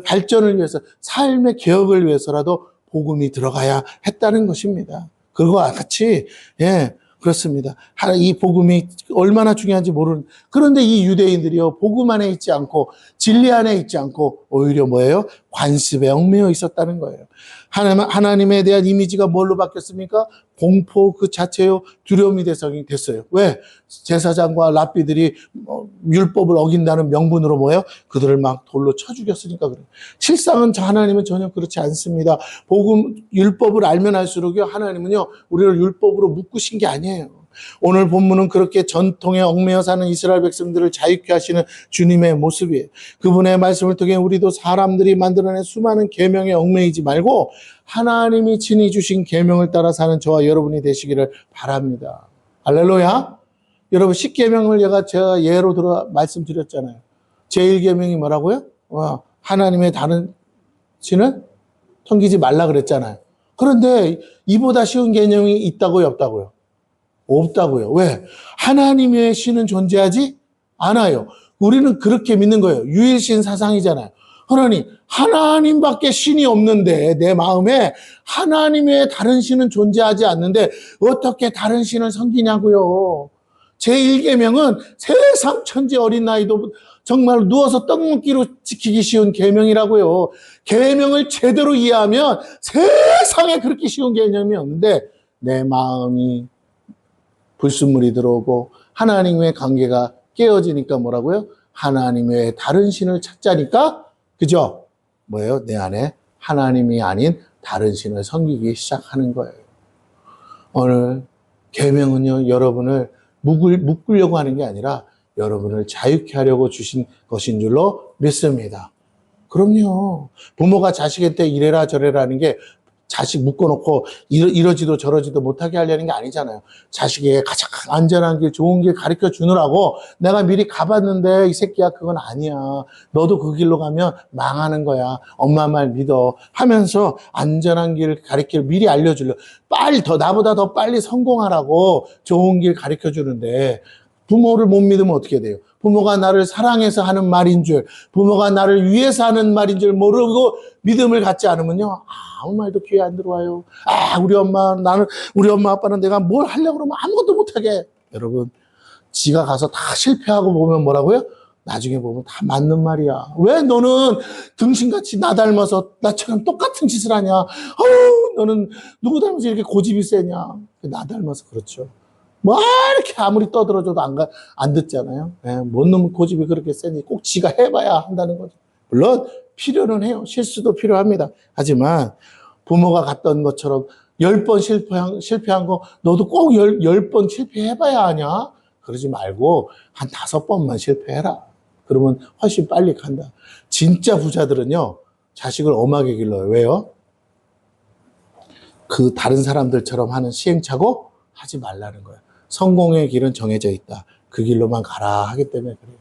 Speaker 1: 발전을 위해서, 삶의 개혁을 위해서라도 복음이 들어가야 했다는 것입니다. 그거와 같이, 예, 그렇습니다. 이 복음이 얼마나 중요한지 모르는. 그런데 이 유대인들이요, 복음 안에 있지 않고 진리 안에 있지 않고 오히려 뭐예요? 관습에 얽매여 있었다는 거예요. 하나님에 대한 이미지가 뭘로 바뀌었습니까? 공포 그 자체요, 두려움이 대상이 됐어요. 왜? 제사장과 랍비들이 율법을 어긴다는 명분으로 뭐예요? 그들을 막 돌로 쳐 죽였으니까 그래요. 실상은 하나님은 전혀 그렇지 않습니다. 율법을 알면 알수록요, 하나님은요, 우리를 율법으로 묶으신 게 아니에요. 오늘 본문은 그렇게 전통에 얽매여 사는 이스라엘 백성들을 자유케 하시는 주님의 모습이에요. 그분의 말씀을 통해 우리도 사람들이 만들어낸 수많은 계명에 얽매이지 말고 하나님이 친히 주신 계명을 따라 사는 저와 여러분이 되시기를 바랍니다. 할렐루야. 여러분 10계명을 제가 예로 들어 말씀드렸잖아요. 제1계명이 뭐라고요? 하나님의 다른 신을 섬기지 말라 그랬잖아요. 그런데 이보다 쉬운 개념이 있다고요, 없다고요? 없다고요. 왜? 하나님의 신은 존재하지 않아요. 우리는 그렇게 믿는 거예요. 유일신 사상이잖아요. 그러니 하나님밖에 신이 없는데 내 마음에 하나님의 다른 신은 존재하지 않는데 어떻게 다른 신을 섬기냐고요. 제1계명은 세상 천지 어린 나이도 정말 누워서 떡 먹기로 지키기 쉬운 계명이라고요. 계명을 제대로 이해하면 세상에 그렇게 쉬운 개념이 없는데 내 마음이 불순물이 들어오고 하나님의 관계가 깨어지니까 뭐라고요? 하나님의 다른 신을 찾자니까 그죠? 뭐예요? 내 안에 하나님이 아닌 다른 신을 섬기기 시작하는 거예요. 오늘 계명은요, 여러분을 묶으려고 하는 게 아니라 여러분을 자유케 하려고 주신 것인 줄로 믿습니다. 그럼요. 부모가 자식한테 이래라 저래라 하는 게 자식 묶어놓고 이러지도 저러지도 못하게 하려는 게 아니잖아요. 자식에게 가장 안전한 길, 좋은 길 가르쳐 주느라고 내가 미리 가봤는데 이 새끼야 그건 아니야. 너도 그 길로 가면 망하는 거야. 엄마 말 믿어 하면서 안전한 길 가르쳐 미리 알려주려. 나보다 더 빨리 성공하라고 좋은 길 가르쳐 주는데 부모를 못 믿으면 어떻게 돼요? 부모가 나를 사랑해서 하는 말인 줄, 부모가 나를 위해서 하는 말인 줄 모르고 믿음을 갖지 않으면요, 아무 말도 귀에 안 들어와요. 우리 엄마 아빠는 내가 뭘 하려고 그러면 아무것도 못하게. 여러분, 지가 가서 다 실패하고 보면 뭐라고요? 나중에 보면 다 맞는 말이야. 왜 너는 등신같이 나 닮아서 나처럼 똑같은 짓을 하냐? 너는 누구 닮아서 이렇게 고집이 세냐? 나 닮아서 그렇죠. 뭐 이렇게 아무리 떠들어줘도 안 듣잖아요. 뭔 놈 고집이 그렇게 세니 꼭 지가 해봐야 한다는 거죠. 물론 필요는 해요. 실수도 필요합니다. 하지만 부모가 갔던 것처럼 10번 실패한 거 너도 꼭 10번 실패해봐야 하냐? 그러지 말고 한 5번만 실패해라. 그러면 훨씬 빨리 간다. 진짜 부자들은요, 자식을 엄하게 길러요. 왜요? 그 다른 사람들처럼 하는 시행착오 하지 말라는 거예요. 성공의 길은 정해져 있다. 그 길로만 가라 하기 때문에 그래요.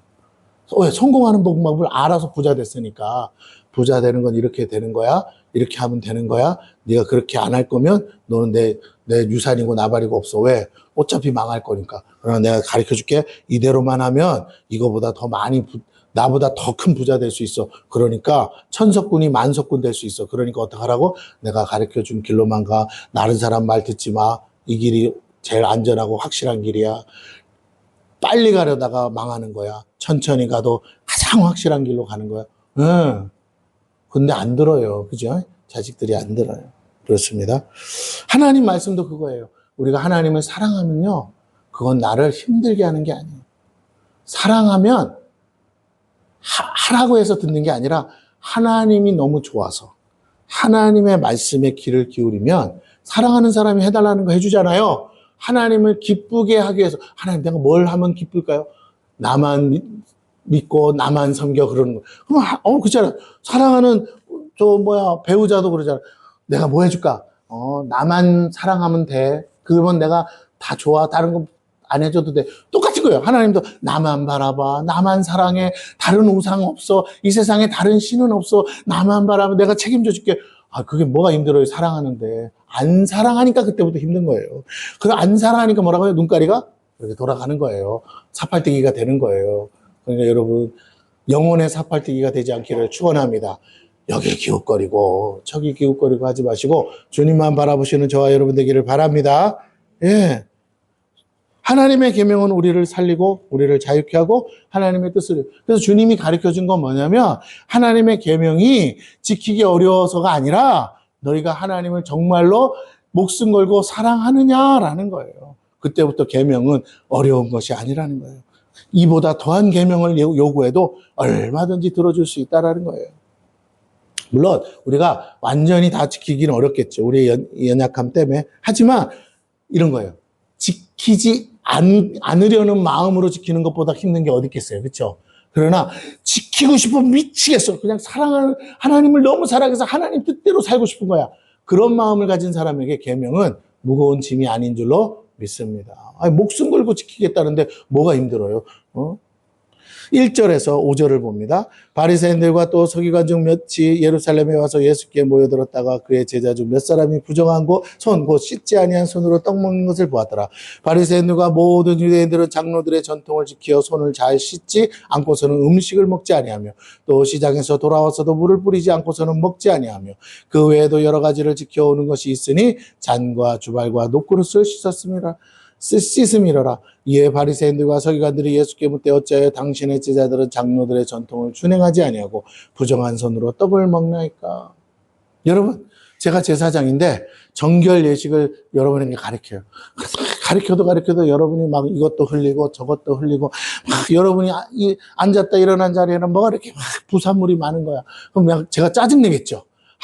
Speaker 1: 왜? 성공하는 방법을 알아서 부자 됐으니까 부자 되는 건 이렇게 되는 거야. 이렇게 하면 되는 거야. 네가 그렇게 안 할 거면 너는 내 유산이고 나발이고 없어. 왜? 어차피 망할 거니까. 그러나 내가 가르쳐 줄게. 이대로만 하면 이거보다 더 많이 나보다 더 큰 부자 될 수 있어. 그러니까 천석군이 만석군 될 수 있어. 그러니까 어떡하라고? 내가 가르쳐 준 길로만 가. 다른 사람 말 듣지 마. 이 길이 제일 안전하고 확실한 길이야. 빨리 가려다가 망하는 거야. 천천히 가도 가장 확실한 길로 가는 거야. 근데 안 들어요. 그죠? 자식들이 안 들어요. 그렇습니다. 하나님 말씀도 그거예요. 우리가 하나님을 사랑하면요, 그건 나를 힘들게 하는 게 아니에요. 사랑하면 하라고 해서 듣는 게 아니라 하나님이 너무 좋아서 하나님의 말씀에 귀를 기울이면 사랑하는 사람이 해달라는 거 해주잖아요. 하나님을 기쁘게 하기 위해서 하나님 내가 뭘 하면 기쁠까요? 나만 믿고 나만 섬겨 그러는 거. 그럼 그렇잖아. 사랑하는 배우자도 그러잖아. 내가 뭐 해줄까? 나만 사랑하면 돼. 그러면 내가 다 좋아. 다른 거 안 해줘도 돼. 똑같은 거예요. 하나님도 나만 바라봐. 나만 사랑해. 다른 우상 없어. 이 세상에 다른 신은 없어. 나만 바라봐. 내가 책임져 줄게. 그게 뭐가 힘들어요? 사랑하는데. 안 사랑하니까 그때부터 힘든 거예요. 안 사랑하니까 뭐라고 해요? 눈가리가 이렇게 돌아가는 거예요. 사팔뜨기가 되는 거예요. 그러니까 여러분, 영혼의 사팔뜨기가 되지 않기를 축원합니다. 여기 기웃거리고 저기 기웃거리고 하지 마시고 주님만 바라보시는 저와 여러분 되기를 바랍니다. 예. 하나님의 계명은 우리를 살리고 우리를 자유케 하고 하나님의 뜻을. 그래서 주님이 가르쳐준 건 뭐냐면 하나님의 계명이 지키기 어려워서가 아니라 너희가 하나님을 정말로 목숨 걸고 사랑하느냐라는 거예요. 그때부터 계명은 어려운 것이 아니라는 거예요. 이보다 더한 계명을 요구해도 얼마든지 들어줄 수 있다라는 거예요. 물론 우리가 완전히 다 지키기는 어렵겠죠. 우리의 연약함 때문에. 하지만 이런 거예요. 지키지 않으려는 마음으로 지키는 것보다 힘든 게 어디 있겠어요. 그렇죠? 그러나 지키고 싶어 미치겠어. 그냥 사랑하는 하나님을 너무 사랑해서 하나님 뜻대로 살고 싶은 거야. 그런 마음을 가진 사람에게 계명은 무거운 짐이 아닌 줄로 믿습니다. 아니, 목숨 걸고 지키겠다는데 뭐가 힘들어요? 1절에서 5절을 봅니다. 바리새인들과 또 서기관 중 몇이 예루살렘에 와서 예수께 모여들었다가 그의 제자 중 몇 사람이 부정한 손 곧 씻지 아니한 손으로 떡 먹는 것을 보았더라. 바리새인들과 모든 유대인들은 장로들의 전통을 지켜 손을 잘 씻지 않고서는 음식을 먹지 아니하며 또 시장에서 돌아와서도 물을 뿌리지 않고서는 먹지 아니하며 그 외에도 여러 가지를 지켜오는 것이 있으니 잔과 주발과 녹그릇을 씻음이러라. 이에 바리새인들과 서기관들이 예수께 묻되 어찌하여 당신의 제자들은 장로들의 전통을 준행하지 아니하고 부정한 손으로 떡을 먹나이까? 여러분, 제가 제사장인데 정결 예식을 여러분에게 가르쳐요. 가르쳐도 여러분이 막 이것도 흘리고 저것도 흘리고 막 여러분이 앉았다 일어난 자리에는 뭐가 이렇게 막 부산물이 많은 거야. 그럼 제가 짜증내겠죠.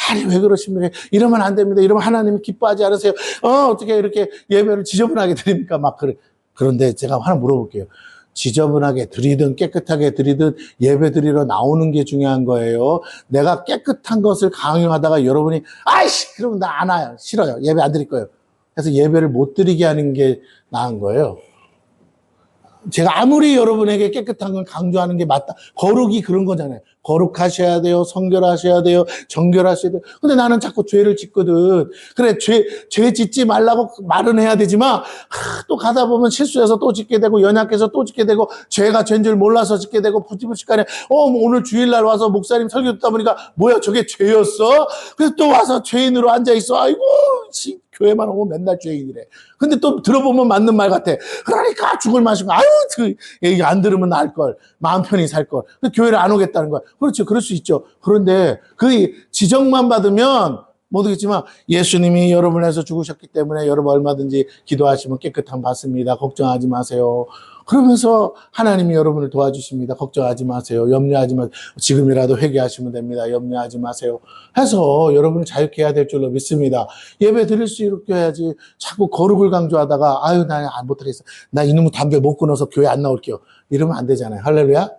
Speaker 1: 아니, 왜 그러십니까? 이러면 안 됩니다. 이러면 하나님이 기뻐하지 않으세요. 어떻게 이렇게 예배를 지저분하게 드립니까? 막 그래. 그런데 제가 하나 물어볼게요. 지저분하게 드리든 깨끗하게 드리든 예배 드리러 나오는 게 중요한 거예요. 내가 깨끗한 것을 강요하다가 여러분이 아이씨! 그러면 나 안 와요. 싫어요. 예배 안 드릴 거예요. 그래서 예배를 못 드리게 하는 게 나은 거예요. 제가 아무리 여러분에게 깨끗한 걸 강조하는 게 맞다. 거룩이 그런 거잖아요. 거룩하셔야 돼요. 성결하셔야 돼요. 정결하셔야 돼요. 근데 나는 자꾸 죄를 짓거든. 그래, 죄 짓지 말라고 말은 해야 되지만, 또 가다 보면 실수해서 또 짓게 되고, 연약해서 또 짓게 되고, 죄가 죄인 줄 몰라서 짓게 되고, 부지부식간에, 뭐 오늘 주일날 와서 목사님 설교 듣다 보니까, 뭐야, 저게 죄였어? 그래서 또 와서 죄인으로 앉아있어. 아이고, 교회만 오면 맨날 죄인이래. 근데 또 들어보면 맞는 말 같아. 그러니까 죽을 맛이고, 아유, 얘기 안 들으면 나을걸. 마음 편히 살걸. 교회를 안 오겠다는 거야. 그렇죠. 그럴 수 있죠. 그런데 그 지적만 받으면 모르겠지만 예수님이 여러분을 위해서 죽으셨기 때문에 여러분 얼마든지 기도하시면 깨끗함 받습니다. 걱정하지 마세요. 그러면서 하나님이 여러분을 도와주십니다. 걱정하지 마세요. 염려하지 마세요. 지금이라도 회개하시면 됩니다. 염려하지 마세요. 해서 여러분을 자유케 해야 될 줄로 믿습니다. 예배 드릴 수 있게 해야지 자꾸 거룩을 강조하다가 아유 나 못하겠어. 나 이놈의 담배 못 끊어서 교회 안 나올게요. 이러면 안 되잖아요. 할렐루야.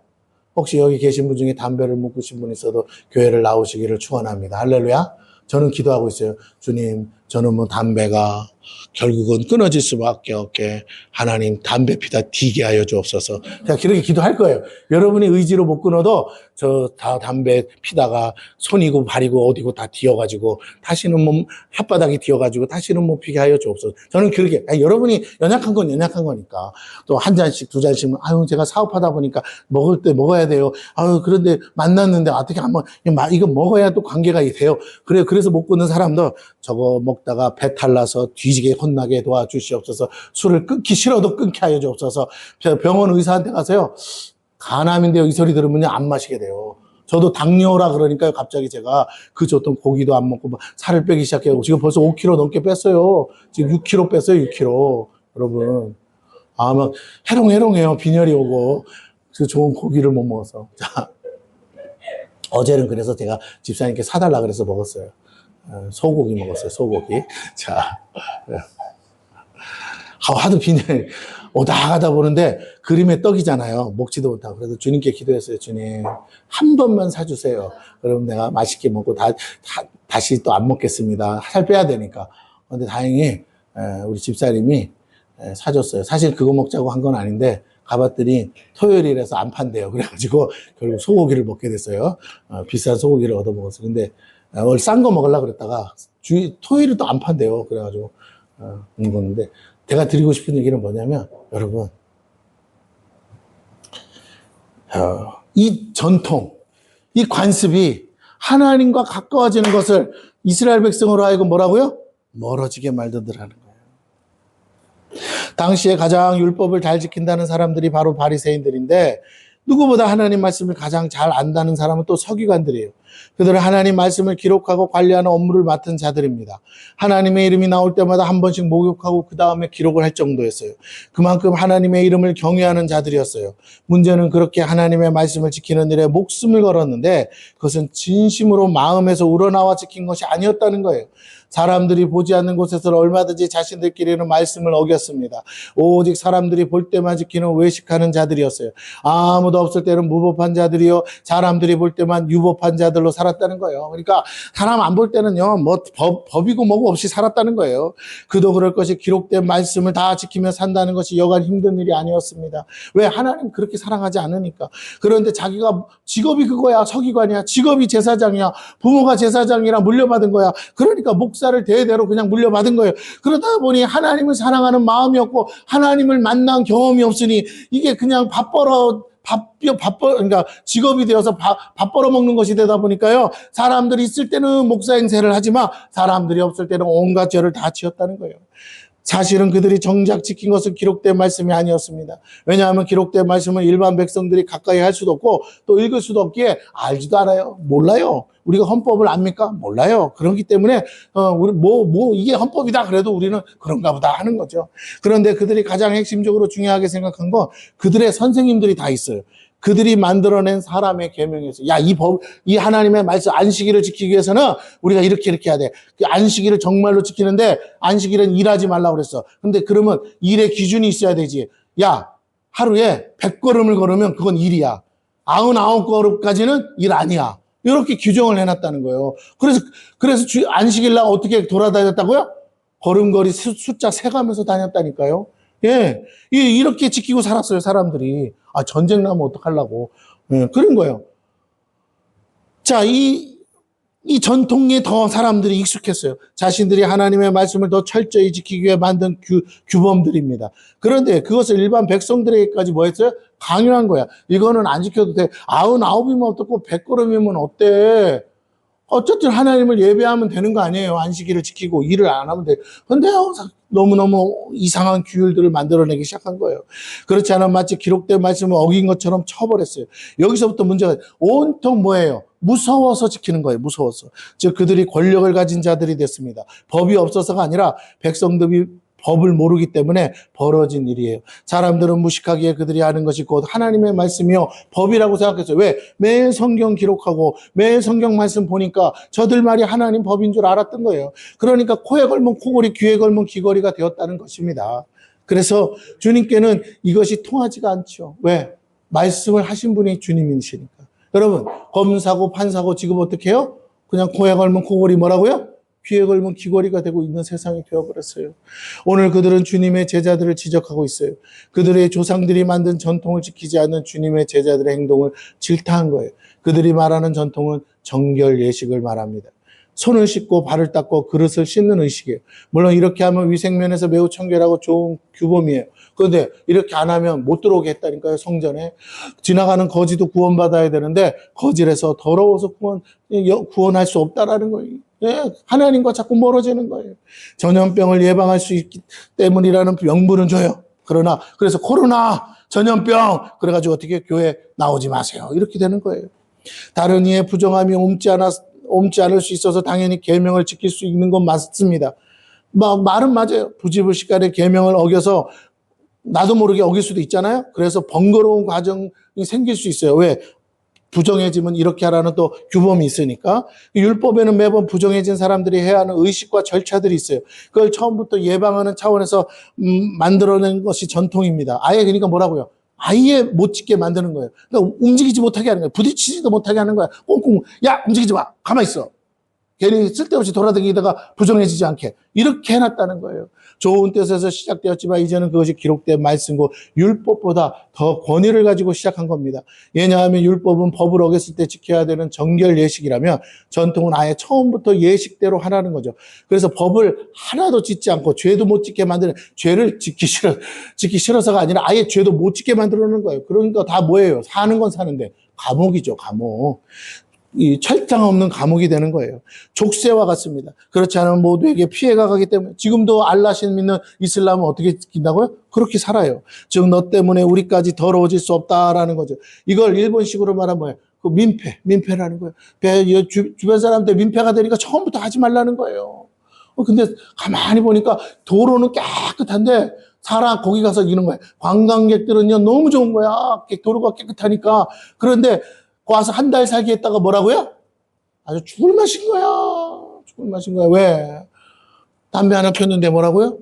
Speaker 1: 혹시 여기 계신 분 중에 담배를 못 끊으신 분 있어도 교회를 나오시기를 축원합니다. 할렐루야. 저는 기도하고 있어요. 주님, 저는 뭐 담배가 결국은 끊어질 수밖에 없게 하나님 담배 피다 뒤게 하여 주옵소서. 제가 그렇게 기도할 거예요. 여러분이 의지로 못 끊어도 저 다 담배 피다가 손이고 발이고 어디고 다 뒤어가지고 다시는 몸 혓바닥이 뒤어가지고 다시는 못 피게 하여 주옵소서. 저는 그렇게 여러분이 연약한 건 연약한 거니까 또 한 잔씩 두 잔씩 아유 제가 사업하다 보니까 먹을 때 먹어야 돼요. 아유 그런데 만났는데 어떻게 한번 이거 먹어야 또 관계가 돼요. 그래서 못 끊는 사람도 저거 먹다가 배탈 나서 뒤지게 혼나게 도와주시옵소서. 술을 끊기 싫어도 끊게 하여 주옵소서. 병원 의사한테 가서요. 간암인데요. 이 소리 들으면 안 마시게 돼요. 저도 당뇨라 그러니까요. 갑자기 제가 그 줬던 고기도 안 먹고 살을 빼기 시작해요. 지금 벌써 5kg 넘게 뺐어요. 지금 6kg 뺐어요. 6kg. 여러분. 막 해롱해롱해요. 빈혈이 오고. 그 좋은 고기를 못 먹어서. 자, 어제는 그래서 제가 집사님께 사달라 그래서 먹었어요. 소고기 먹었어요. 소고기. 자, 하도 빈혈 오다 가다 보는데 그림의 떡이잖아요. 먹지도 못하고. 그래서 주님께 기도했어요. 주님 한 번만 사주세요. 그럼 내가 맛있게 먹고 다시 또 안 먹겠습니다. 살 빼야 되니까. 그런데 다행히 우리 집사님이 사줬어요. 사실 그거 먹자고 한 건 아닌데 가봤더니 토요일이라서 안 판대요. 그래가지고 결국 소고기를 먹게 됐어요. 비싼 소고기를 얻어 먹었어요. 근데 원래 싼 거 먹으려고 그랬다가 토요일은 또 안 판대요. 그래가지고 먹었는데 제가 드리고 싶은 얘기는 뭐냐면 여러분 이 전통, 이 관습이 하나님과 가까워지는 것을 이스라엘 백성으로 하여금 뭐라고요? 멀어지게 만들더라는 거예요. 당시에 가장 율법을 잘 지킨다는 사람들이 바로 바리새인들인데 누구보다 하나님 말씀을 가장 잘 안다는 사람은 또 서기관들이에요. 그들은 하나님 말씀을 기록하고 관리하는 업무를 맡은 자들입니다. 하나님의 이름이 나올 때마다 한 번씩 목욕하고 그 다음에 기록을 할 정도였어요. 그만큼 하나님의 이름을 경외하는 자들이었어요. 문제는 그렇게 하나님의 말씀을 지키는 일에 목숨을 걸었는데 그것은 진심으로 마음에서 우러나와 지킨 것이 아니었다는 거예요. 사람들이 보지 않는 곳에서 얼마든지 자신들끼리는 말씀을 어겼습니다. 오직 사람들이 볼 때만 지키는 외식하는 자들이었어요. 아무도 없을 때는 무법한 자들이요 사람들이 볼 때만 유법한 자들 제자들로 살았다는 거예요. 그러니까 사람 안 볼 때는요, 뭐 법이고 뭐고 없이 살았다는 거예요. 그도 그럴 것이 기록된 말씀을 다 지키며 산다는 것이 여간 힘든 일이 아니었습니다. 왜? 하나님 그렇게 사랑하지 않으니까. 그런데 자기가 직업이 그거야. 서기관이야. 직업이 제사장이야. 부모가 제사장이라 물려받은 거야. 그러니까 목사를 대대로 그냥 물려받은 거예요. 그러다 보니 하나님을 사랑하는 마음이 없고 하나님을 만난 경험이 없으니 이게 그냥 그러니까 직업이 되어서 밥 벌어 먹는 것이 되다 보니까요. 사람들이 있을 때는 목사 행세를 하지만 사람들이 없을 때는 온갖 죄를 다 지었다는 거예요. 사실은 그들이 정작 지킨 것은 기록된 말씀이 아니었습니다. 왜냐하면 기록된 말씀은 일반 백성들이 가까이 할 수도 없고 또 읽을 수도 없기에 알지도 않아요. 몰라요. 우리가 헌법을 압니까? 몰라요. 그렇기 때문에 우리 이게 헌법이다 그래도 우리는 그런가 보다 하는 거죠. 그런데 그들이 가장 핵심적으로 중요하게 생각한 건 그들의 선생님들이 다 있어요. 그들이 만들어낸 사람의 계명이었어요. 야, 이 하나님의 말씀 안식일을 지키기 위해서는 우리가 이렇게 해야 돼. 그 안식일을 정말로 지키는데 안식일은 일하지 말라고 그랬어. 근데 그러면 일의 기준이 있어야 되지. 야, 하루에 100걸음을 걸으면 그건 일이야. 99걸음까지는 일 아니야. 이렇게 규정을 해놨다는 거예요. 그래서 안식일 날 어떻게 돌아다녔다고요? 걸음걸이 숫자 세가면서 다녔다니까요. 예, 이렇게 지키고 살았어요, 사람들이. 전쟁 나면 어떡하려고. 예, 그런 거예요. 자, 이 전통에 더 사람들이 익숙했어요. 자신들이 하나님의 말씀을 더 철저히 지키기 위해 만든 규범들입니다. 그런데 그것을 일반 백성들에게까지 뭐 했어요? 강요한 거야. 이거는 안 지켜도 돼. 99이면 어떻고 100걸음이면 어때? 어쨌든 하나님을 예배하면 되는 거 아니에요. 안식일을 지키고 일을 안 하면 돼. 근데 너무너무 이상한 규율들을 만들어내기 시작한 거예요. 그렇지 않으면 마치 기록된 말씀을 어긴 것처럼 쳐버렸어요. 여기서부터 문제가 온통 뭐예요? 무서워서 지키는 거예요. 무서워서. 즉 그들이 권력을 가진 자들이 됐습니다. 법이 없어서가 아니라 백성들이 법을 모르기 때문에 벌어진 일이에요. 사람들은 무식하기에 그들이 아는 것이 곧 하나님의 말씀이요 법이라고 생각했어요. 왜? 매일 성경 기록하고 매일 성경 말씀 보니까 저들 말이 하나님 법인 줄 알았던 거예요. 그러니까 코에 걸면 코걸이, 귀에 걸면 귀걸이가 되었다는 것입니다. 그래서 주님께는 이것이 통하지가 않죠. 왜? 말씀을 하신 분이 주님이시니까. 여러분, 검사고 판사고 지금 어떻게 해요? 그냥 코에 걸면 코걸이 뭐라고요? 귀에 걸면 귀걸이가 되고 있는 세상이 되어버렸어요. 오늘 그들은 주님의 제자들을 지적하고 있어요. 그들의 조상들이 만든 전통을 지키지 않는 주님의 제자들의 행동을 질타한 거예요. 그들이 말하는 전통은 정결 예식을 말합니다. 손을 씻고 발을 닦고 그릇을 씻는 의식이에요. 물론 이렇게 하면 위생면에서 매우 청결하고 좋은 규범이에요. 그런데 이렇게 안 하면 못 들어오게 했다니까요. 성전에. 지나가는 거지도 구원받아야 되는데 거질에서 더러워서 구원할 수 없다라는 거예요. 예, 하나님과 자꾸 멀어지는 거예요. 전염병을 예방할 수 있기 때문이라는 명분은 줘요. 그래서 코로나, 전염병, 그래가지고 어떻게 교회 나오지 마세요. 이렇게 되는 거예요. 다른 이의 부정함이 옮지 않을 수 있어서 당연히 계명을 지킬 수 있는 건 맞습니다. 말은 맞아요. 부지불식간에 계명을 어겨서 나도 모르게 어길 수도 있잖아요. 그래서 번거로운 과정이 생길 수 있어요. 왜? 부정해지면 이렇게 하라는 또 규범이 있으니까. 율법에는 매번 부정해진 사람들이 해야 하는 의식과 절차들이 있어요. 그걸 처음부터 예방하는 차원에서 만들어낸 것이 전통입니다. 아예 그러니까 뭐라고요? 아예 못 짓게 만드는 거예요. 그러니까 움직이지 못하게 하는 거예요. 부딪히지도 못하게 하는 거야. 꽁꽁, 야, 움직이지 마. 가만히 있어. 괜히 쓸데없이 돌아다니다가 부정해지지 않게. 이렇게 해놨다는 거예요. 좋은 뜻에서 시작되었지만 이제는 그것이 기록된 말씀고 율법보다 더 권위를 가지고 시작한 겁니다. 왜냐하면 율법은 법을 어겼을 때 지켜야 되는 정결 예식이라면 전통은 아예 처음부터 예식대로 하라는 거죠. 그래서 법을 하나도 짓지 않고 죄도 못 짓게 만드는, 죄를 짓기 싫어서가 아니라 아예 죄도 못 짓게 만들어 놓는 거예요. 그러니까 다 뭐예요? 사는 건 사는데 감옥이죠, 감옥. 이 철장 없는 감옥이 되는 거예요. 족쇄와 같습니다. 그렇지 않으면 모두에게 피해가 가기 때문에 지금도 알라신 믿는 이슬람은 어떻게 지킨다고요? 그렇게 살아요. 즉 너 때문에 우리까지 더러워질 수 없다라는 거죠. 이걸 일본식으로 말하면 뭐예요? 그 민폐라는 거예요. 주변 사람한테 민폐가 되니까 처음부터 하지 말라는 거예요. 근데 가만히 보니까 도로는 깨끗한데 거기 가서 이런 거예요. 관광객들은요 너무 좋은 거야. 도로가 깨끗하니까. 그런데 와서 한 달 살기 했다가 뭐라고요? 아주 죽을 맛인 거야. 죽을 맛인 거야. 왜? 담배 하나 폈는데 뭐라고요?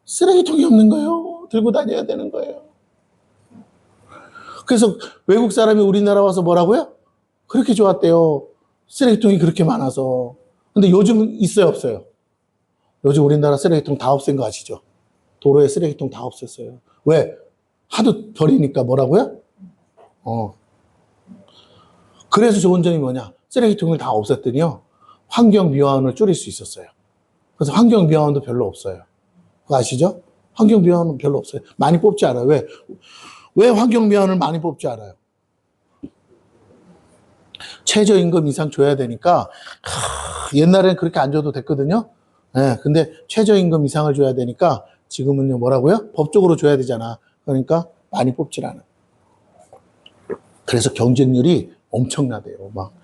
Speaker 1: 쓰레기통이 없는 거예요. 들고 다녀야 되는 거예요. 그래서 외국 사람이 우리나라 와서 뭐라고요? 그렇게 좋았대요. 쓰레기통이 그렇게 많아서. 근데 요즘 있어요, 없어요? 요즘 우리나라 쓰레기통 다 없앤 거 아시죠? 도로에 쓰레기통 다 없앴어요. 왜? 하도 버리니까 뭐라고요? 그래서 좋은 점이 뭐냐? 쓰레기통을 다 없앴더니요, 환경미화원을 줄일 수 있었어요. 그래서 환경미화원도 별로 없어요. 그거 아시죠? 환경미화원은 별로 없어요. 많이 뽑지 않아요. 왜 환경미화원을 많이 뽑지 않아요? 최저임금 이상 줘야 되니까, 옛날엔 그렇게 안 줘도 됐거든요. 네, 근데 최저임금 이상을 줘야 되니까, 지금은요, 뭐라고요? 법적으로 줘야 되잖아. 그러니까 많이 뽑질 않아요. 그래서 경쟁률이 엄청나대요. 막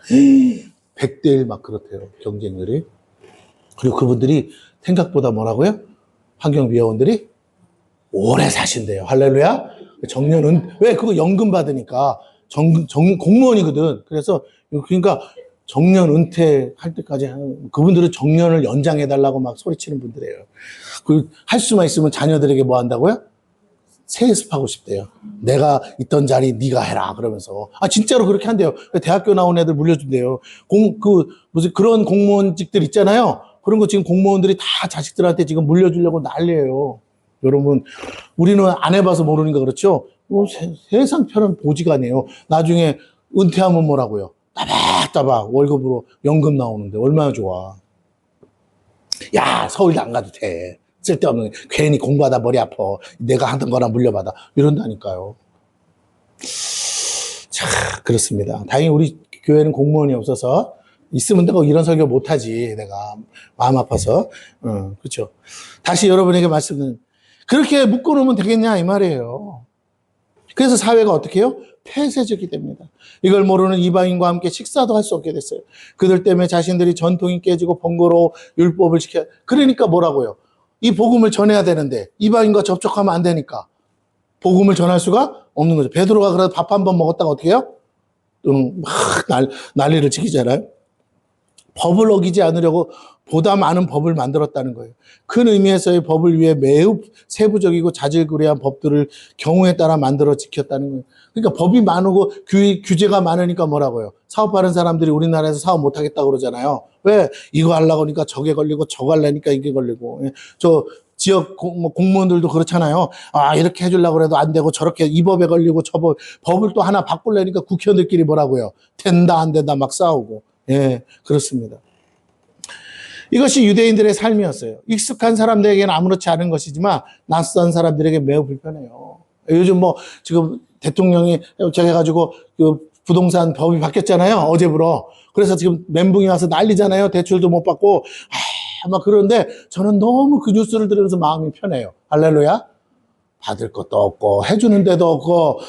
Speaker 1: 100대 1 막 그렇대요. 경쟁률이. 그리고 그분들이 생각보다 뭐라고요? 환경미화원들이 오래 사신대요. 할렐루야. 정년은 왜 그거 연금 받으니까 공무원이거든. 그래서 그러니까 정년 은퇴할 때까지 그분들은 정년을 연장해달라고 막 소리치는 분들이에요. 그 할 수만 있으면 자녀들에게 뭐 한다고요? 세습하고 싶대요. 내가 있던 자리 네가 해라 그러면서. 진짜로 그렇게 한대요. 대학교 나온 애들 물려준대요. 무슨 그런 공무원직들 있잖아요. 그런 거 지금 공무원들이 다 자식들한테 지금 물려주려고 난리예요. 여러분, 우리는 안 해봐서 모르니까 그렇죠. 세상 편한 보지간이에요. 나중에 은퇴하면 뭐라고요? 따박따박 월급으로 연금 나오는데 얼마나 좋아. 야, 서울도 안 가도 돼. 쓸데없는, 괜히 공부하다 머리 아파. 내가 하던 거나 물려받아. 이런다니까요. 자, 그렇습니다. 다행히 우리 교회는 공무원이 없어서, 있으면 내가 이런 설교 못하지. 내가 마음 아파서. 그렇죠. 다시 여러분에게 말씀드리는, 그렇게 묶어놓으면 되겠냐, 이 말이에요. 그래서 사회가 어떻게 해요? 폐쇄적이 됩니다. 이걸 모르는 이방인과 함께 식사도 할 수 없게 됐어요. 그들 때문에 자신들이 전통이 깨지고 번거로워 율법을 지켜야, 그러니까 뭐라고요? 이 복음을 전해야 되는데 이방인과 접촉하면 안 되니까 복음을 전할 수가 없는 거죠. 베드로가 그래도 밥 한 번 먹었다가 어떻게 해요? 막 난리를 치기잖아요. 법을 어기지 않으려고 보다 많은 법을 만들었다는 거예요. 큰 의미에서의 법을 위해 매우 세부적이고 자질구레한 법들을 경우에 따라 만들어 지켰다는 거예요. 그러니까 법이 많고 규제가 많으니까 뭐라고요? 사업하는 사람들이 우리나라에서 사업 못하겠다고 그러잖아요. 왜? 이거 하려고 하니까 저게 걸리고 저거 하려니까 이게 걸리고. 저 지역 공무원들도 그렇잖아요. 이렇게 해주려고 해도 안 되고 저렇게 이 법에 걸리고 저 법을 또 하나 바꾸려니까 국회의원들끼리 뭐라고요? 된다 안 된다 막 싸우고. 예, 그렇습니다. 이것이 유대인들의 삶이었어요. 익숙한 사람들에게는 아무렇지 않은 것이지만 낯선 사람들에게 매우 불편해요. 요즘 지금 대통령이 저기 해가지고 그 부동산 법이 바뀌었잖아요. 어제부로. 그래서 지금 멘붕이 와서 난리잖아요. 대출도 못 받고. 막 그런데 저는 너무 그 뉴스를 들으면서 마음이 편해요. 할렐루야. 받을 것도 없고 해주는 데도 없고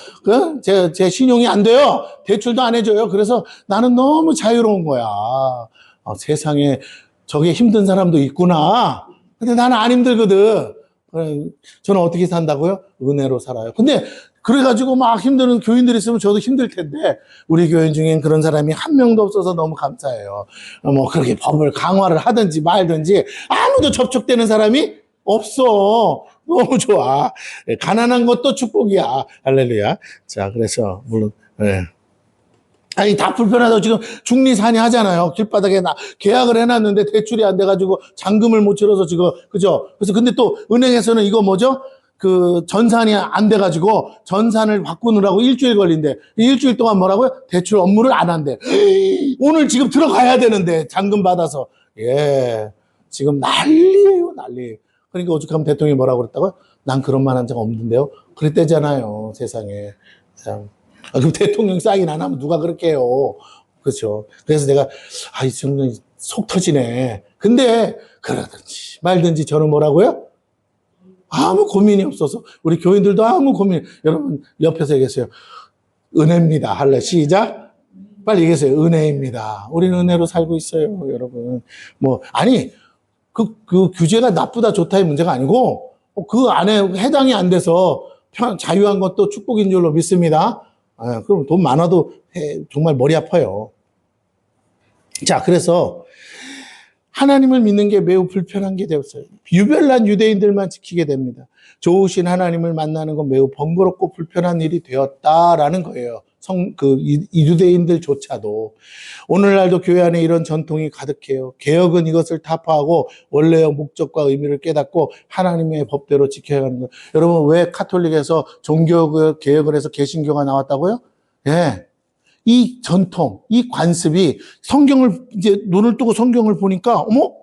Speaker 1: 제 신용이 안 돼요. 대출도 안 해줘요. 그래서 나는 너무 자유로운 거야. 세상에 저게 힘든 사람도 있구나. 근데 나는 안 힘들거든. 저는 어떻게 산다고요? 은혜로 살아요. 근데 그래가지고 막 힘드는 교인들이 있으면 저도 힘들 텐데 우리 교인 중엔 그런 사람이 한 명도 없어서 너무 감사해요. 그렇게 법을 강화를 하든지 말든지 아무도 접촉되는 사람이 없어. 너무 좋아. 가난한 것도 축복이야. 할렐루야. 자, 그래서 물론 다 불편하다고 지금 중리산이 하잖아요. 길바닥에 계약을 해놨는데 대출이 안 돼가지고 잔금을 못 치러서 지금, 그죠? 그래서 근데 또 은행에서는 이거 뭐죠? 그 전산이 안 돼가지고 전산을 바꾸느라고 일주일 걸린대. 일주일 동안 뭐라고요? 대출 업무를 안 한대. 오늘 지금 들어가야 되는데 잔금 받아서. 예. 지금 난리예요, 난리. 그러니까 오죽하면 대통령이 뭐라고 그랬다고요? 난 그런 말 한 적 없는데요. 그랬대잖아요, 세상에. 참. 그럼 대통령 사인 안 하면 누가 그렇게 해요. 그렇죠. 그래서 내가, 정말 속 터지네. 근데, 그러든지 말든지 저는 뭐라고요? 아무 고민이 없어서. 우리 교인들도 아무 고민. 여러분, 옆에서 얘기했어요. 은혜입니다. 할래? 시작. 빨리 얘기하세요. 은혜입니다. 우리는 은혜로 살고 있어요, 여러분. 그 규제가 나쁘다, 좋다의 문제가 아니고, 그 안에 해당이 안 돼서 자유한 것도 축복인 줄로 믿습니다. 그럼 돈 많아도 정말 머리 아파요. 자, 그래서 하나님을 믿는 게 매우 불편한 게 되었어요. 유별난 유대인들만 지키게 됩니다. 좋으신 하나님을 만나는 건 매우 번거롭고 불편한 일이 되었다라는 거예요. 유대인들조차도 오늘날도 교회 안에 이런 전통이 가득해요. 개혁은 이것을 타파하고 원래의 목적과 의미를 깨닫고 하나님의 법대로 지켜야 하는 거예요. 여러분, 왜 카톨릭에서 종교 개혁을 해서 개신교가 나왔다고요? 예. 이 전통, 이 관습이 성경을 이제 눈을 뜨고 성경을 보니까 어머,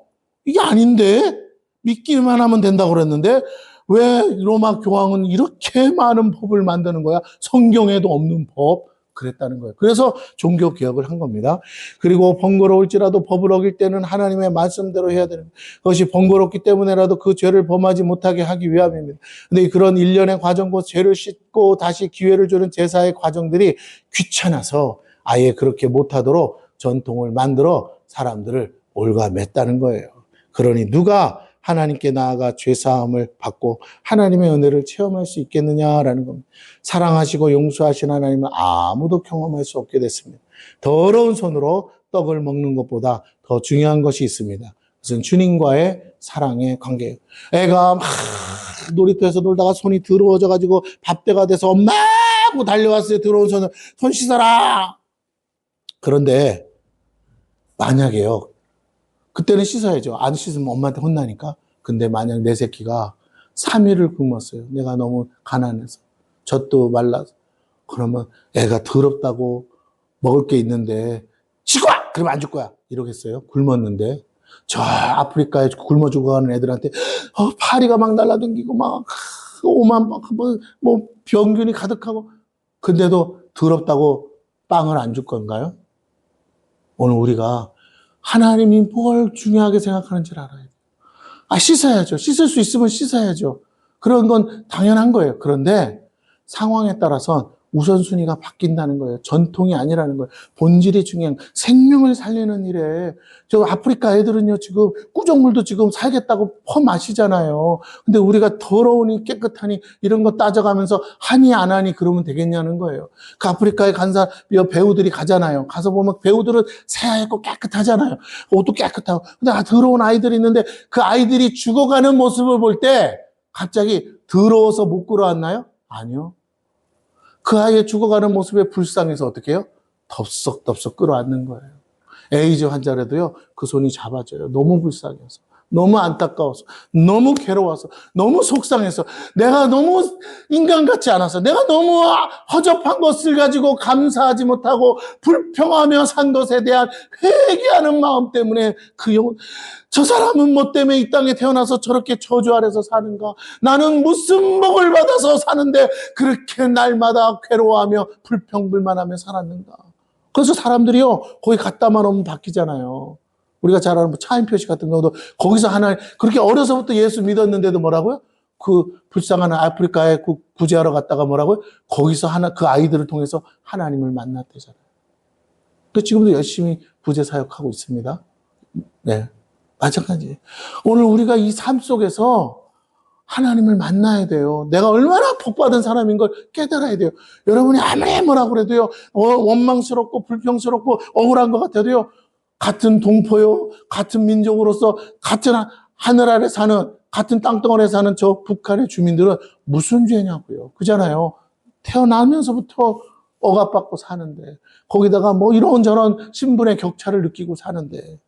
Speaker 1: 이게 아닌데? 믿기만 하면 된다고 그랬는데 왜 로마 교황은 이렇게 많은 법을 만드는 거야? 성경에도 없는 법. 그랬다는 거예요. 그래서 종교 개혁을 한 겁니다. 그리고 번거로울지라도 법을 어길 때는 하나님의 말씀대로 해야 되는 거예요. 그것이 번거롭기 때문에라도 그 죄를 범하지 못하게 하기 위함입니다. 근데 그런 일련의 과정과 죄를 씻고 다시 기회를 주는 제사의 과정들이 귀찮아서 아예 그렇게 못하도록 전통을 만들어 사람들을 올가맸다는 거예요. 그러니 누가 하나님께 나아가 죄사함을 받고 하나님의 은혜를 체험할 수 있겠느냐라는 겁니다. 사랑하시고 용서하신 하나님은 아무도 경험할 수 없게 됐습니다. 더러운 손으로 떡을 먹는 것보다 더 중요한 것이 있습니다. 그것은 주님과의 사랑의 관계예요. 애가 막 놀이터에서 놀다가 손이 더러워져가지고 밥때가 돼서 엄마 하고 달려왔어요. 더러운 손을 손 씻어라. 그런데 만약에요. 그때는 씻어야죠. 안 씻으면 엄마한테 혼나니까. 근데 만약 내 새끼가 3일을 굶었어요. 내가 너무 가난해서. 젖도 말라서. 그러면 애가 더럽다고 먹을 게 있는데 치고 와! 그러면 안 줄 거야. 이러겠어요. 굶었는데. 저 아프리카에 굶어 죽어가는 애들한테 파리가 막 날라다니고 막 오만 뭐 병균이 가득하고 근데도 더럽다고 빵을 안 줄 건가요? 오늘 우리가 하나님이 뭘 중요하게 생각하는지를 알아야 돼요. 씻어야죠. 씻을 수 있으면 씻어야죠. 그런 건 당연한 거예요. 그런데 상황에 따라서 우선순위가 바뀐다는 거예요. 전통이 아니라는 거예요. 본질이 중요한 생명을 살리는 일에 저 아프리카 애들은요 지금 꾸정물도 지금 살겠다고 퍼마시잖아요. 근데 우리가 더러우니 깨끗하니 이런 거 따져가면서 하니 안 하니 그러면 되겠냐는 거예요. 그 아프리카에 간 배우들이 가잖아요. 가서 보면 배우들은 새하얗고 깨끗하잖아요. 옷도 깨끗하고. 근데 더러운 아이들이 있는데 그 아이들이 죽어가는 모습을 볼 때 갑자기 더러워서 못 끌어왔나요? 아니요. 그 아이의 죽어가는 모습에 불쌍해서 어떻게 해요? 덥석덥석 끌어안는 거예요. 에이즈 환자라도요, 그 손이 잡아져요. 너무 불쌍해서, 너무 안타까워서, 너무 괴로워서, 너무 속상해서, 내가 너무 인간 같지 않아서, 내가 너무 허접한 것을 가지고 감사하지 못하고 불평하며 산 것에 대한 회개하는 마음 때문에 그 영혼, 저 사람은 뭐 때문에 이 땅에 태어나서 저렇게 저주 아래서 사는가? 나는 무슨 복을 받아서 사는데 그렇게 날마다 괴로워하며 불평불만하며 살았는가? 그래서 사람들이요, 거기 갔다만 오면 바뀌잖아요. 우리가 잘 아는 차인표시 같은 경우도 거기서 하나, 그렇게 어려서부터 예수 믿었는데도 뭐라고요? 그 불쌍한 아프리카에 구제하러 갔다가 뭐라고요? 거기서 그 아이들을 통해서 하나님을 만났대잖아요. 그 지금도 열심히 구제 사역하고 있습니다. 네. 마찬가지. 오늘 우리가 이 삶 속에서 하나님을 만나야 돼요. 내가 얼마나 복받은 사람인 걸 깨달아야 돼요. 여러분이 아무리 뭐라고 그래도요, 원망스럽고 불평스럽고 억울한 것 같아도요, 같은 동포요, 같은 민족으로서 같은 하늘 아래 사는, 같은 땅덩어리에 사는 저 북한의 주민들은 무슨 죄냐고요. 그잖아요. 태어나면서부터 억압받고 사는데, 거기다가 뭐 이런저런 신분의 격차를 느끼고 사는데,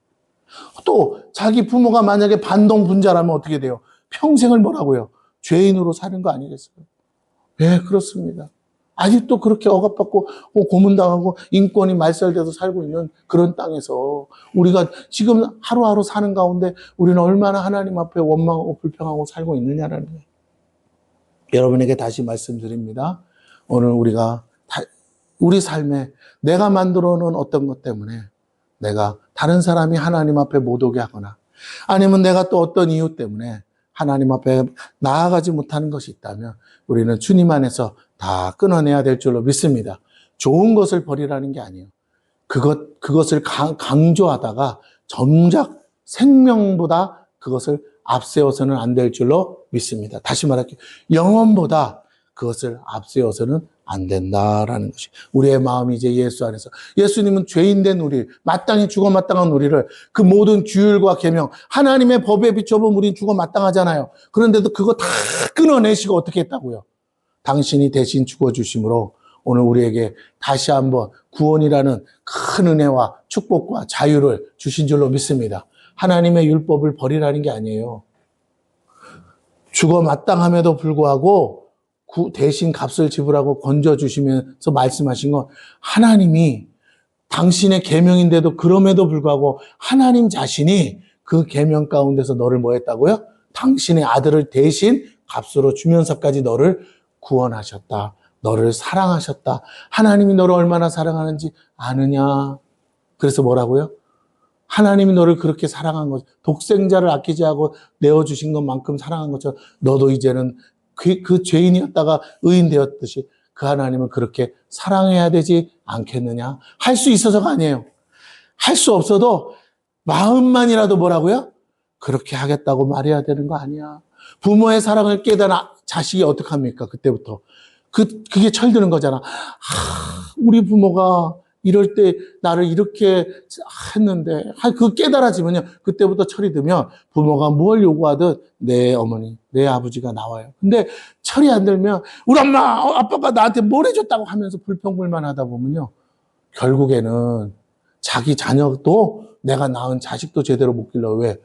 Speaker 1: 또 자기 부모가 만약에 반동분자라면 어떻게 돼요? 평생을 뭐라고요? 죄인으로 사는 거 아니겠어요? 네, 그렇습니다. 아직도 그렇게 억압받고 고문당하고 인권이 말살돼서 살고 있는 그런 땅에서 우리가 지금 하루하루 사는 가운데 우리는 얼마나 하나님 앞에 원망하고 불평하고 살고 있느냐라는 거예요. 여러분에게 다시 말씀드립니다. 오늘 우리가 우리 삶에 내가 만들어 놓은 어떤 것 때문에 내가 다른 사람이 하나님 앞에 못 오게 하거나 아니면 내가 또 어떤 이유 때문에 하나님 앞에 나아가지 못하는 것이 있다면 우리는 주님 안에서 다 끊어내야 될 줄로 믿습니다. 좋은 것을 버리라는 게 아니에요. 그것을 강조하다가 정작 생명보다 그것을 앞세워서는 안 될 줄로 믿습니다. 다시 말할게요. 영혼보다 그것을 앞세워서는 안 된다라는 것이 우리의 마음이 이제 예수 안에서 예수님은 죄인된 우리 마땅히 죽어 마땅한 우리를 그 모든 규율과 계명 하나님의 법에 비춰보면 우린 죽어 마땅하잖아요. 그런데도 그거 다 끊어내시고 어떻게 했다고요? 당신이 대신 죽어주심으로 오늘 우리에게 다시 한번 구원이라는 큰 은혜와 축복과 자유를 주신 줄로 믿습니다. 하나님의 율법을 버리라는 게 아니에요. 죽어 마땅함에도 불구하고 대신 값을 지불하고 건져주시면서 말씀하신 건 하나님이 당신의 계명인데도 그럼에도 불구하고 하나님 자신이 그 계명 가운데서 너를 뭐 했다고요? 당신의 아들을 대신 값으로 주면서까지 너를 구원하셨다. 너를 사랑하셨다. 하나님이 너를 얼마나 사랑하는지 아느냐? 그래서 뭐라고요? 하나님이 너를 그렇게 사랑한 것, 독생자를 아끼지 않고 내어주신 것만큼 사랑한 것처럼 너도 이제는 그 죄인이었다가 의인 되었듯이 그 하나님은 그렇게 사랑해야 되지 않겠느냐? 할 수 있어서가 아니에요. 할 수 없어도 마음만이라도 뭐라고요? 그렇게 하겠다고 말해야 되는 거 아니야. 부모의 사랑을 깨달은 자식이 어떡합니까? 그때부터. 그게 철드는 거잖아. 우리 부모가 이럴 때 나를 이렇게 했는데, 그 깨달아지면요. 그때부터 철이 들면 부모가 뭘 요구하든 내 어머니, 내 아버지가 나와요. 근데 철이 안 들면 우리 엄마, 아빠가 나한테 뭘 해줬다고 하면서 불평불만 하다 보면요. 결국에는 자기 자녀도 내가 낳은 자식도 제대로 못 길러. 왜?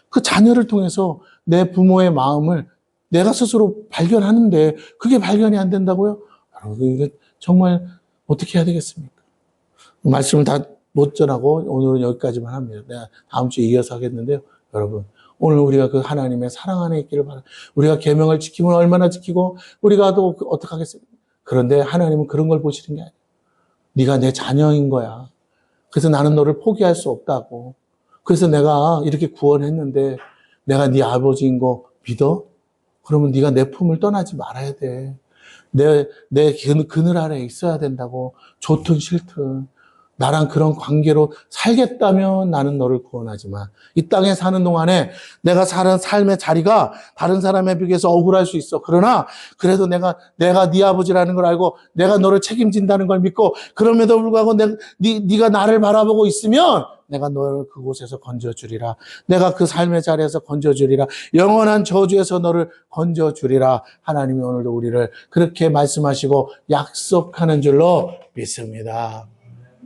Speaker 1: 그 자녀를 통해서 내 부모의 마음을 내가 스스로 발견하는데 그게 발견이 안 된다고요? 여러분, 이게 정말 어떻게 해야 되겠습니까? 말씀을 다 못 전하고 오늘은 여기까지만 합니다. 내가 다음 주에 이어서 하겠는데요. 여러분, 오늘 우리가 그 하나님의 사랑 안에 있기를 바랍니다. 우리가 계명을 지키면 얼마나 지키고 우리가 또 어떻게 하겠습니까? 그런데 하나님은 그런 걸 보시는 게 아니에요. 네가 내 자녀인 거야. 그래서 나는 너를 포기할 수 없다고. 그래서 내가 이렇게 구원했는데 내가 네 아버지인 거 믿어? 그러면 네가 내 품을 떠나지 말아야 돼. 내 그늘 아래에 있어야 된다고. 좋든 싫든. 나랑 그런 관계로 살겠다면 나는 너를 구원하지만 이 땅에 사는 동안에 내가 사는 삶의 자리가 다른 사람에 비해서 억울할 수 있어. 그러나 그래도 내가 네 아버지라는 걸 알고 내가 너를 책임진다는 걸 믿고 그럼에도 불구하고 네가 나를 바라보고 있으면 내가 너를 그곳에서 건져주리라. 내가 그 삶의 자리에서 건져주리라. 영원한 저주에서 너를 건져주리라. 하나님이 오늘도 우리를 그렇게 말씀하시고 약속하는 줄로 믿습니다.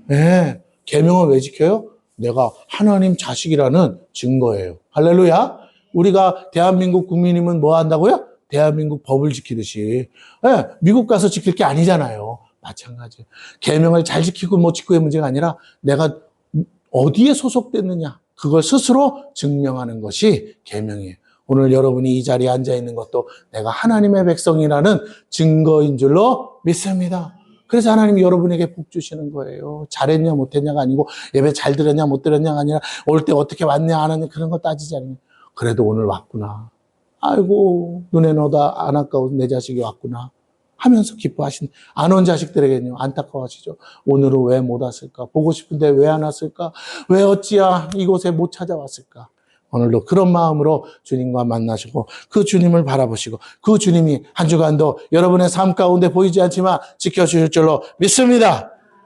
Speaker 1: 네, 계명을 왜 지켜요? 내가 하나님 자식이라는 증거예요. 할렐루야. 우리가 대한민국 국민이면 뭐 한다고요? 대한민국 법을 지키듯이. 네, 미국 가서 지킬 게 아니잖아요. 마찬가지예요. 계명을 잘 지키고 못 지키고의 문제가 아니라 내가 어디에 소속됐느냐, 그걸 스스로 증명하는 것이 계명이에요. 오늘 여러분이 이 자리에 앉아 있는 것도 내가 하나님의 백성이라는 증거인 줄로 믿습니다. 그래서 하나님이 여러분에게 복 주시는 거예요. 잘했냐 못했냐가 아니고 예배 잘 들었냐 못 들었냐가 아니라 올 때 어떻게 왔냐 안 왔냐 그런 거 따지지 않아요. 그래도 오늘 왔구나. 아이고 눈에 넣어도 안 아까운 내 자식이 왔구나 하면서 기뻐하신, 안 온 자식들에게는요 안타까워하시죠. 오늘은 왜 못 왔을까? 보고 싶은데 왜 안 왔을까? 왜 어찌야 이곳에 못 찾아왔을까? 오늘도 그런 마음으로 주님과 만나시고 그 주님을 바라보시고 그 주님이 한 주간도 여러분의 삶 가운데 보이지 않지만 지켜주실 줄로 믿습니다.